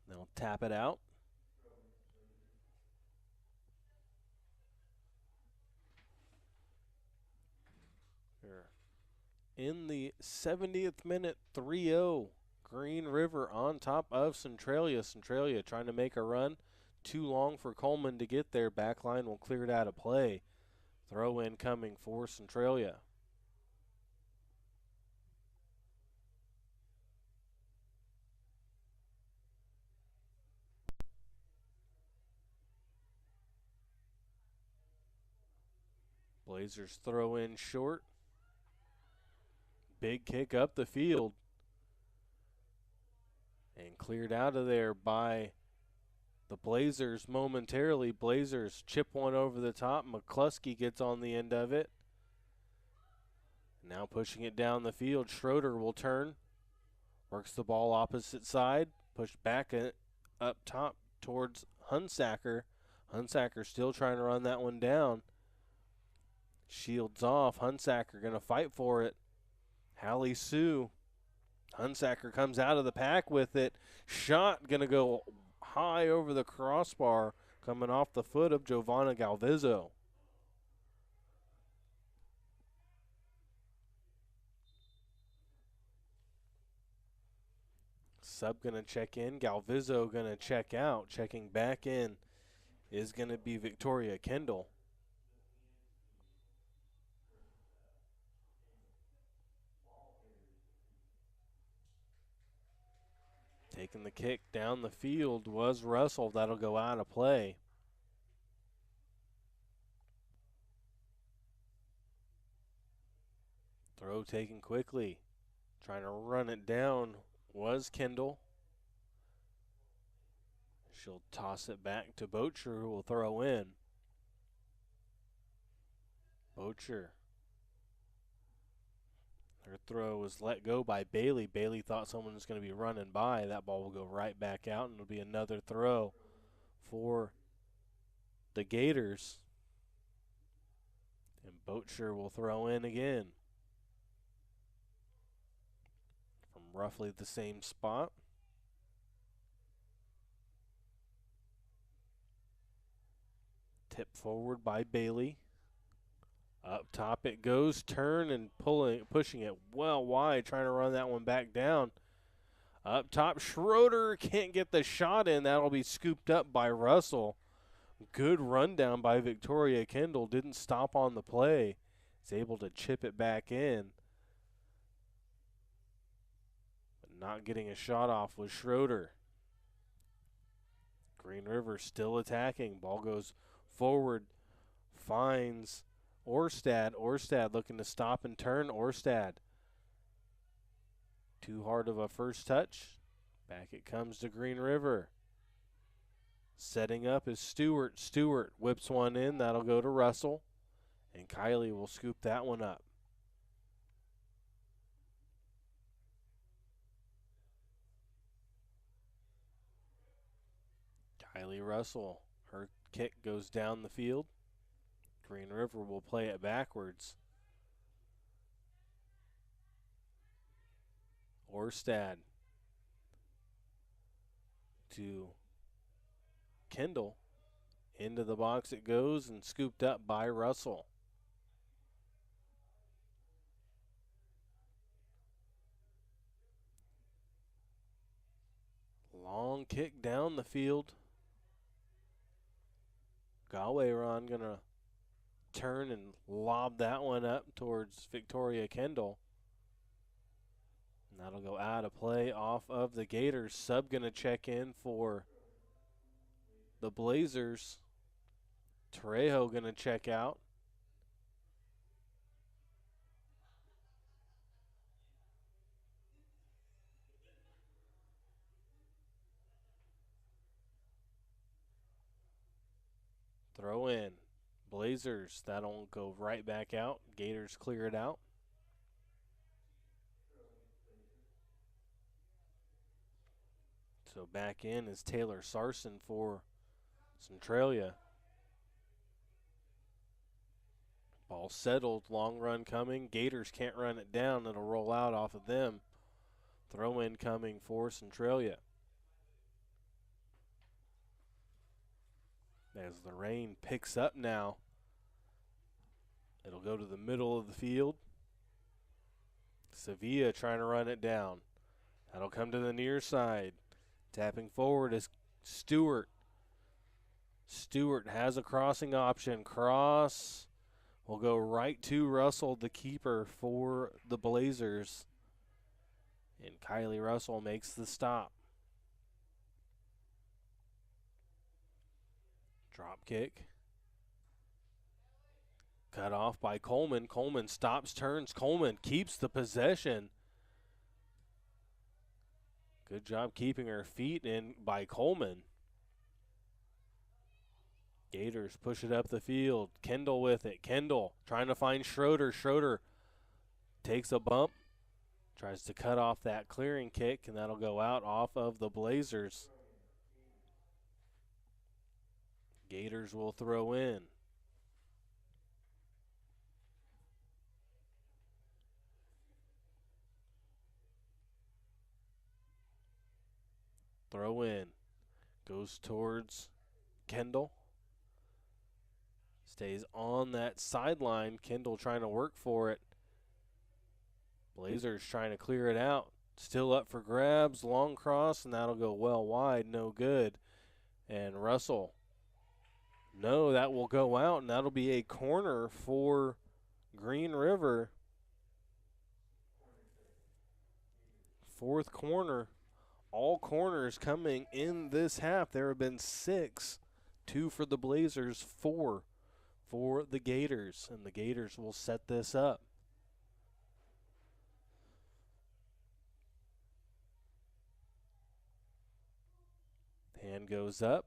They'll tap it out. In the 70th minute, 3-0. Green River on top of Centralia. Centralia trying to make a run. Too long for Coleman to get there. Backline will clear it out of play. Throw in coming for Centralia. Blazers throw in short. Big kick up the field. And cleared out of there by the Blazers momentarily. Blazers chip one over the top. McCluskey gets on the end of it. Now pushing it down the field. Schroeder will turn. Works the ball opposite side. Pushed back up top towards Hunsacker. Hunsacker still trying to run that one down. Shields off. Hunsacker going to fight for it. Hallie Sue. Hunsacker comes out of the pack with it. Shot going to go high over the crossbar, coming off the foot of Giovanna Galvizzo. Sub going to check in. Galvizzo going to check out. Checking back in is going to be Victoria Kendall. Taking the kick down the field was Russell. That'll go out of play. Throw taken quickly. Trying to run it down was Kendall. She'll toss it back to Bocher, who will throw in. Bocher. Her throw was let go by Bailey. Bailey thought someone was going to be running by. That ball will go right back out, and it'll be another throw for the Gators. And Bocher will throw in again from roughly the same spot. Tip forward by Bailey. Up top it goes, turn and pushing it well wide, trying to run that one back down. Up top, Schroeder can't get the shot in. That'll be scooped up by Russell. Good rundown by Victoria Kendall. Didn't stop on the play. Is able to chip it back in. But not getting a shot off was Schroeder. Green River still attacking. Ball goes forward, finds Orstad. Orstad looking to stop and turn. Orstad. Too hard of a first touch. Back it comes to Green River. Setting up is Stewart. Stewart whips one in. That'll go to Russell. And Kylie will scoop that one up. Kylie Russell. Her kick goes down the field. Green River will play it backwards. Orstad to Kendall. Into the box it goes and scooped up by Russell. Long kick down the field. Galway-Ron gonna turn and lob that one up towards Victoria Kendall. And that'll go out of play off of the Gators. Sub gonna check in for the Blazers. Trejo gonna check out. Throw in. Blazers, that'll go right back out. Gators clear it out. So back in is Taylor Sarson for Centralia. Ball settled, long run coming. Gators can't run it down. It'll roll out off of them. Throw in coming for Centralia. As the rain picks up now, it'll go to the middle of the field. Sevilla trying to run it down. That'll come to the near side. Tapping forward is Stewart. Stewart has a crossing option. Cross will go right to Russell, the keeper for the Blazers. And Kylie Russell makes the stop. Drop kick. Cut off by Coleman. Coleman stops, turns. Coleman keeps the possession. Good job keeping her feet in by Coleman. Gators push it up the field. Kendall with it. Kendall trying to find Schroeder. Schroeder takes a bump. Tries to cut off that clearing kick, and that'll go out off of the Blazers. Gators will throw in. Throw in. Goes towards Kendall. Stays on that sideline. Kendall trying to work for it. Blazers trying to clear it out. Still up for grabs. Long cross, and that'll go well wide. No good. And Russell. No, that will go out, and that'll be a corner for Green River. Fourth corner. All corners coming in this half. There have been 6. 2 for the Blazers, 4 for the Gators. And the Gators will set this up. Hand goes up.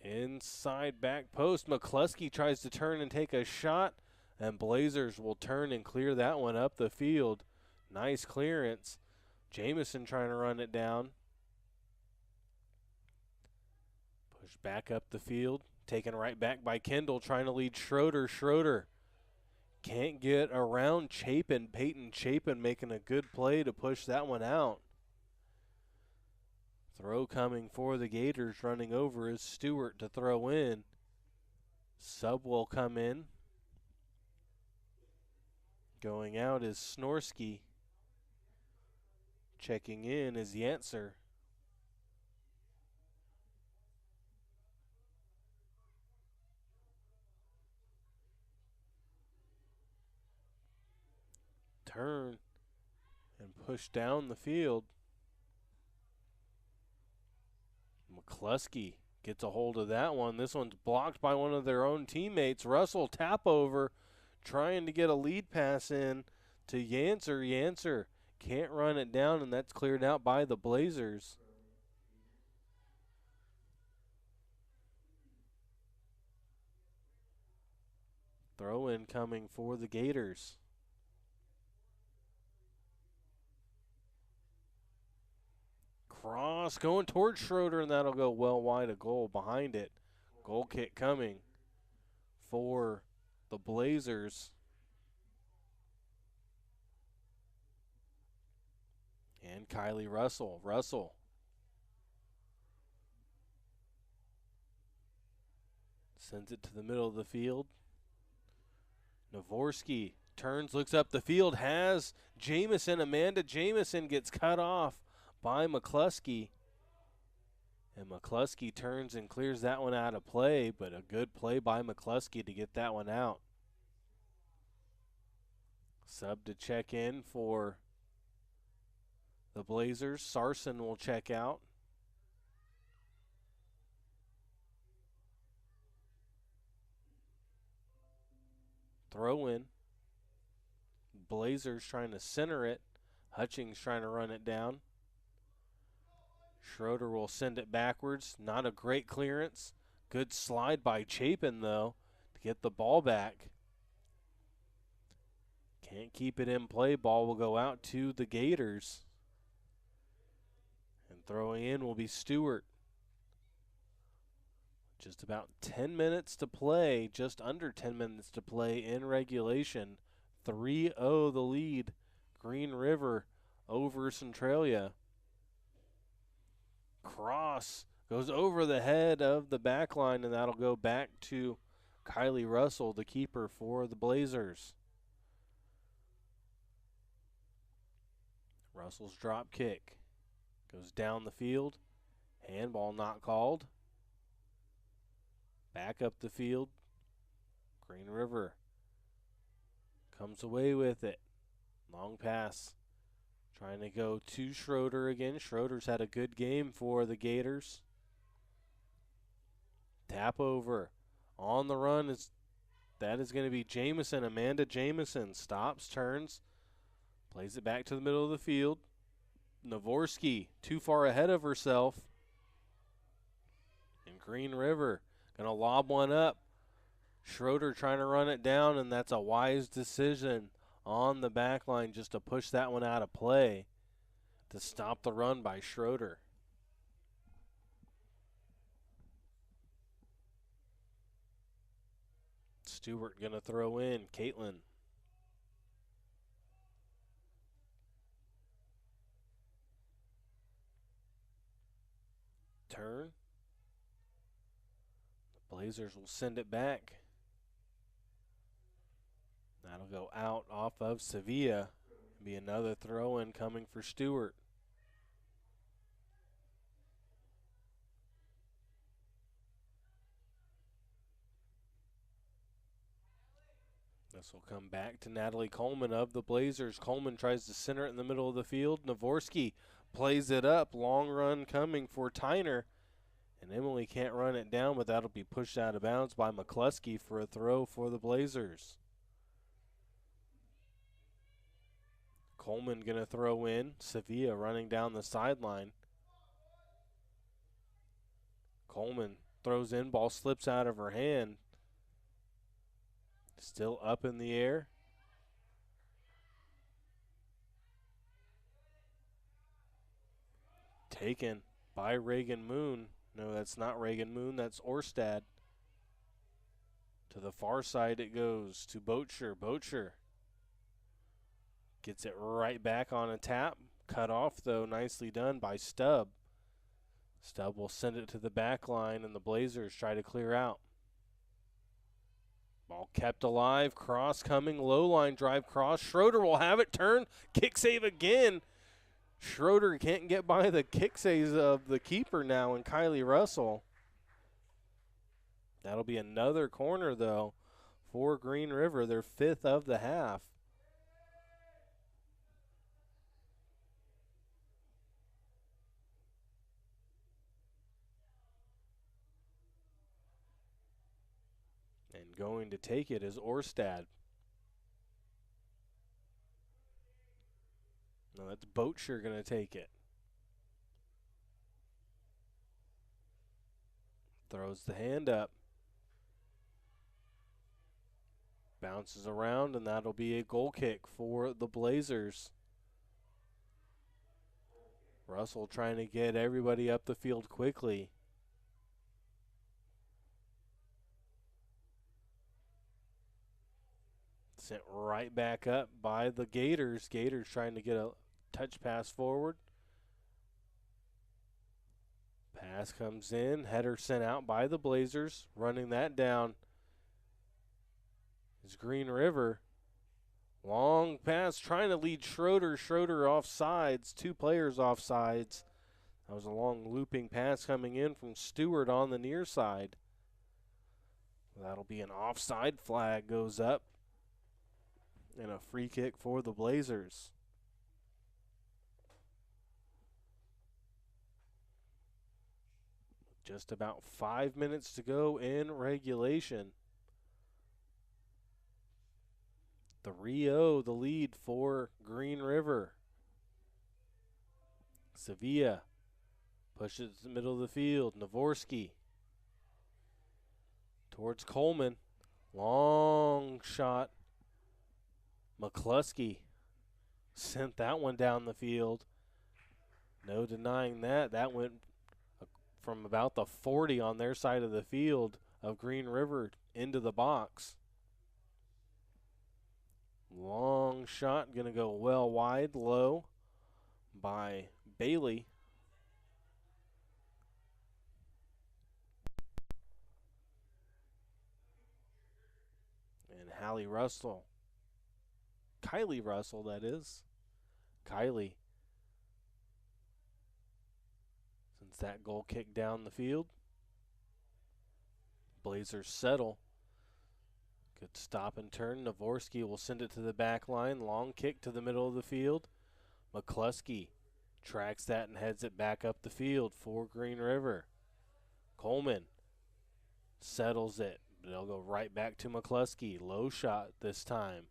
Inside back post. McCluskey tries to turn and take a shot. And Blazers will turn and clear that one up the field. Nice clearance. Jamison trying to run it down. Push back up the field. Taken right back by Kendall, trying to lead Schroeder. Schroeder can't get around Chapin. Peyton Chapin making a good play to push that one out. Throw coming for the Gators. Running over is Stewart to throw in. Sub will come in. Going out is Snorsky. Checking in is Yantzer. Turn and push down the field. McCluskey gets a hold of that one. This one's blocked by one of their own teammates. Russell tap over, trying to get a lead pass in to Yantzer. Yantzer can't run it down, and that's cleared out by the Blazers. Throw in coming for the Gators. Cross going towards Schroeder, and that'll go well wide, a goal behind it. Goal kick coming for the Blazers. And Kylie Russell. Russell sends it to the middle of the field. Navorsky turns, looks up the field, has Jamison. Amanda Jamison gets cut off by McCluskey. And McCluskey turns and clears that one out of play, but a good play by McCluskey to get that one out. Sub to check in for the Blazers. Sarson will check out. Throw in. Blazers trying to center it. Hutchings trying to run it down. Schroeder will send it backwards. Not a great clearance. Good slide by Chapin, though, to get the ball back. Can't keep it in play. Ball will go out to the Gators. And throwing in will be Stewart. Just about 10 minutes to play, just under 10 minutes to play in regulation. 3-0 the lead. Green River over Centralia. Cross goes over the head of the back line, and that'll go back to Kylie Russell, the keeper for the Blazers. Russell's drop kick goes down the field. Handball not called. Back up the field. Green River comes away with it. Long pass. Trying to go to Schroeder again. Schroeder's had a good game for the Gators. Tap over. On the run is going to be Jamison. Amanda Jamison stops, turns, plays it back to the middle of the field. Navorsky too far ahead of herself. And Green River going to lob one up. Schroeder trying to run it down, and that's a wise decision on the back line just to push that one out of play to stop the run by Schroeder. Stewart going to throw in. Caitlin. Turn. The Blazers will send it back. That'll go out off of Sevilla. Be another throw-in coming for Stewart. This will come back to Natalie Coleman of the Blazers. Coleman tries to center it in the middle of the field. Navorsky plays it up. Long run coming for Tyner. And Emily can't run it down, but that'll be pushed out of bounds by McCluskey for a throw for the Blazers. Coleman going to throw in. Sevilla running down the sideline. Coleman throws in. Ball slips out of her hand. Still up in the air. Taken by Reagan Moon. No, that's not Reagan Moon. That's Orstad. To the far side it goes to Bocher. Bocher gets it right back on a tap. Cut off, though. Nicely done by Stubb. Stubb will send it to the back line, and the Blazers try to clear out. Ball kept alive. Cross coming. Low line drive cross. Schroeder will have it. Turn. Kick save again. Schroeder can't get by the kick saves of the keeper now, and Kylie Russell. That'll be another corner, though, for Green River, their 5th of the half. And going to take it is Orstad. No, that's Bocher going to take it. Throws the hand up. Bounces around, and that'll be a goal kick for the Blazers. Russell trying to get everybody up the field quickly. Sent right back up by the Gators. Gators trying to get a touch pass forward. Pass comes in. Header sent out by the Blazers. Running that down is Green River. Long pass trying to lead Schroeder. Schroeder off sides. 2 players off sides. That was a long looping pass coming in from Stewart on the near side. That'll be an offside flag goes up. And a free kick for the Blazers. Just about 5 minutes to go in regulation. 3-0 the lead for Green River. Sevilla pushes to the middle of the field. Navorsky towards Coleman. Long shot. McCluskey sent that one down the field. No denying that. That went from about the 40 on their side of the field of Green River into the box. Long shot, going to go well wide, low by Bailey. And Kylie Russell, that is. Kylie. Since that goal kicked down the field. Blazers settle. Good stop and turn. Navorsky will send it to the back line. Long kick to the middle of the field. McCluskey tracks that and heads it back up the field for Green River. Coleman settles it. They'll go right back to McCluskey. Low shot this time.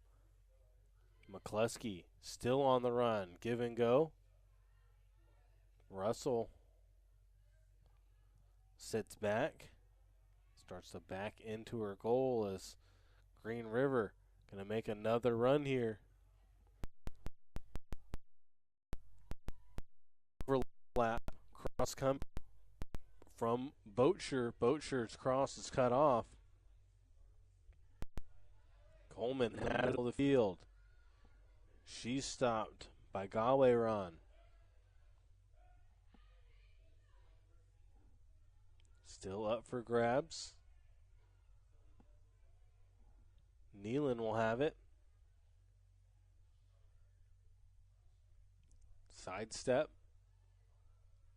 McCluskey still on the run. Give and go. Russell sits back. Starts to back into her goal as Green River going to make another run here. Overlap. Cross come from Bocher. Bocher's cross is cut off. Coleman out of the field. She's stopped by Galway-Ron. Still up for grabs. Nealon will have it. Sidestep.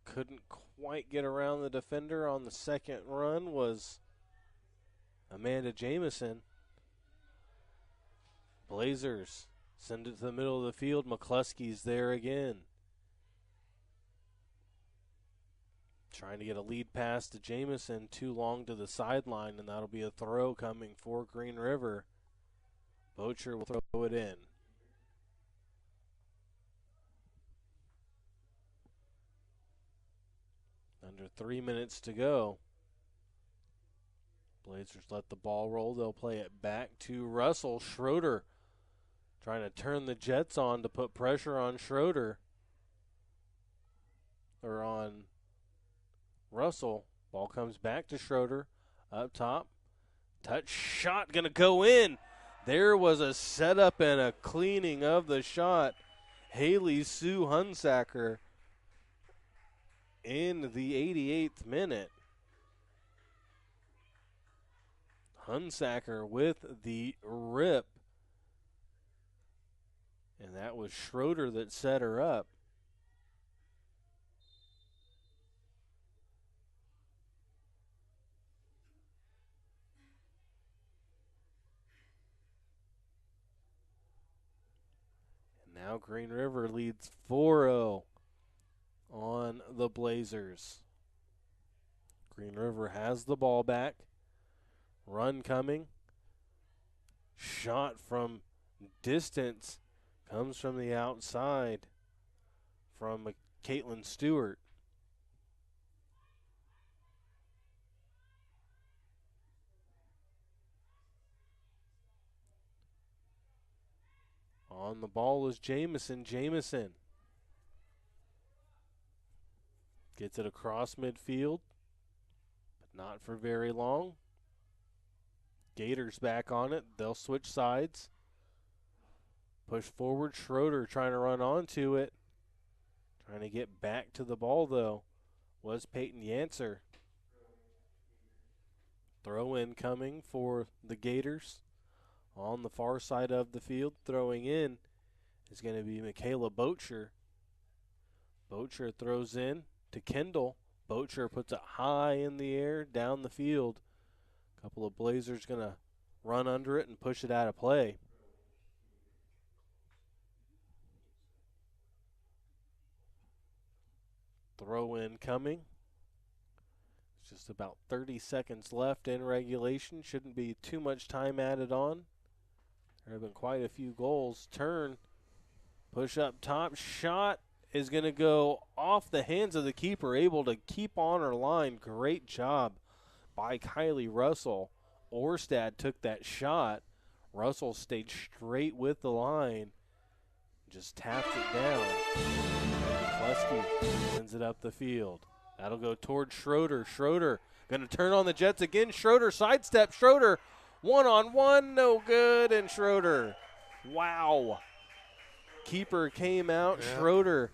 Couldn't quite get around the defender on the second run was Amanda Jamison. Blazers send it to the middle of the field. McCluskey's there again. Trying to get a lead pass to Jamison, too long to the sideline, and that'll be a throw coming for Green River. Bocher will throw it in. Under 3 minutes to go. Blazers let the ball roll. They'll play it back to Russell. Schroeder trying to turn the Jets on to put pressure on Schroeder. Or on Russell. Ball comes back to Schroeder. Up top. Touch shot going to go in. There was a setup and a cleaning of the shot. Haley Sue Hunsacker in the 88th minute. Hunsacker with the rip. And that was Schroeder that set her up. Now Green River leads 4-0 on the Blazers. Green River has the ball back. Run coming. Shot from distance comes from the outside from Caitlin Stewart. On the ball is Jamison. Jamison gets it across midfield, but not for very long. Gators back on it. They'll switch sides. Push forward. Schroeder trying to run onto it. Trying to get back to the ball, though, was Peyton Yancer. Throw in coming for the Gators. On the far side of the field, throwing in is going to be Michaela Bocher. Bocher throws in to Kendall. Bocher puts it high in the air, down the field. A couple of Blazers going to run under it and push it out of play. Throw in coming. It's just about 30 seconds left in regulation. Shouldn't be too much time added on. There have been quite a few goals. Turn, push up top, shot is going to go off the hands of the keeper, able to keep on her line. Great job by Kylie Russell. Orstad took that shot. Russell stayed straight with the line, just tapped it down. McCluskey sends it up the field. That'll go toward Schroeder. Schroeder going to turn on the Jets again. Schroeder sidestep. Schroeder. One-on-one, no good, and Schroeder. Wow. Keeper came out. Yeah. Schroeder,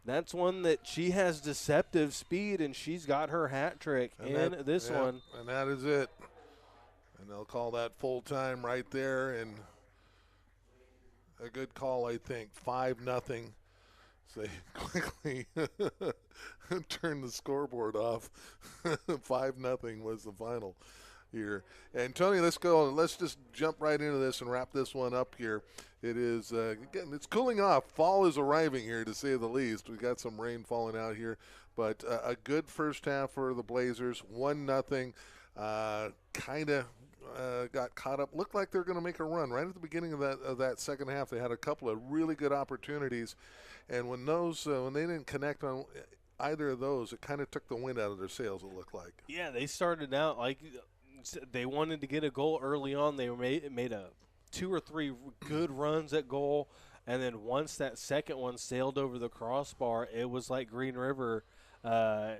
that's one that she has deceptive speed, and she's got her hat trick in this one. And that is it. And they'll call that full-time right there, and a good call, I think. 5-0. So they quickly turn the scoreboard off. 5-0 was the final here. And Tony, let's go. Let's just jump right into this and wrap this one up here. It is, again, it's cooling off. Fall is arriving here, to say the least. We got some rain falling out here. But a good first half for the Blazers. 1-0. Kind of got caught up. Looked like they're going to make a run right at the beginning of that second half. They had a couple of really good opportunities. And when they didn't connect on either of those, it kind of took the wind out of their sails, it looked like. Yeah, they started out like they wanted to get a goal early on. They made a 2 or 3 good runs at goal, and then once that second one sailed over the crossbar, it was like Green River kind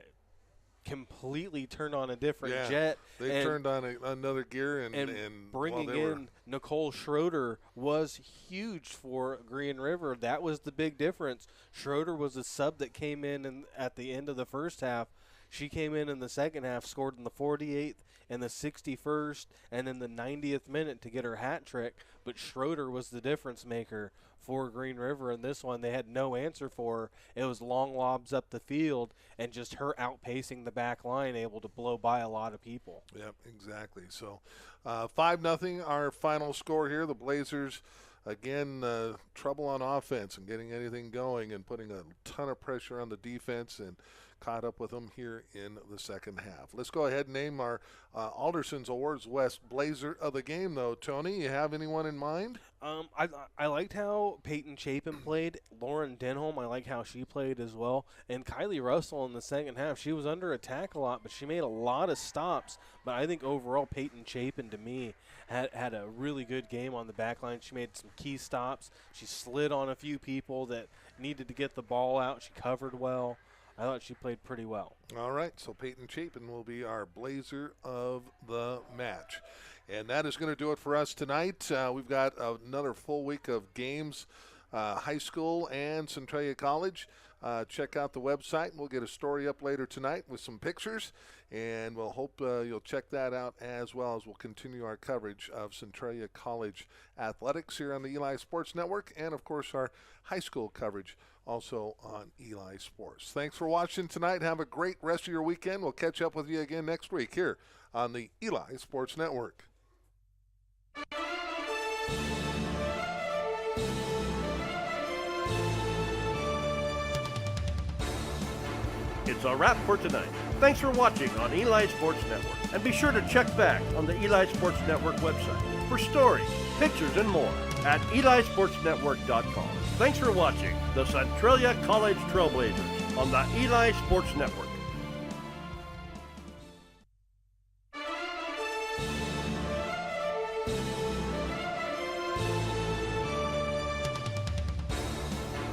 completely turned on a different Yeah, jet. they turned on another gear, and bringing in Nicole Schroeder was huge for Green River. That was the big difference. Schroeder was a sub that came in at the end of the first half. She came in the second half, scored in the 48th and the 61st, and in the 90th minute to get her hat trick. But Schroeder was the difference maker for Green River in this one. They had no answer for her. It was long lobs up the field and just her outpacing the back line, able to blow by a lot of people. Yep, exactly. So 5-0 our final score here. The Blazers, again, trouble on offense and getting anything going and putting a ton of pressure on the defense, and caught up with them here in the second half. Let's go ahead and name our Alderson's Awards West Blazer of the game, though. Tony, you have anyone in mind? I liked how Peyton Chapin played. Lauren Denholm, I like how she played as well. And Kylie Russell in the second half, she was under attack a lot, but she made a lot of stops. But I think overall Peyton Chapin, to me, had a really good game on the back line. She made some key stops. She slid on a few people that needed to get the ball out. She covered well. I thought she played pretty well. All right, so Peyton Chapin will be our Blazer of the match. And that is going to do it for us tonight. We've got another full week of games, high school and Centralia College. Check out the website. We'll get a story up later tonight with some pictures, and we'll hope you'll check that out, as well as we'll continue our coverage of Centralia College athletics here on the Eli Sports Network, and, of course, our high school coverage also on Eli Sports. Thanks for watching tonight. Have a great rest of your weekend. We'll catch up with you again next week here on the Eli Sports Network. It's a wrap for tonight. Thanks for watching on Eli Sports Network. And be sure to check back on the Eli Sports Network website for stories, pictures, and more at elisportsnetwork.com. Thanks for watching the Centralia College Trailblazers on the Eli Sports Network.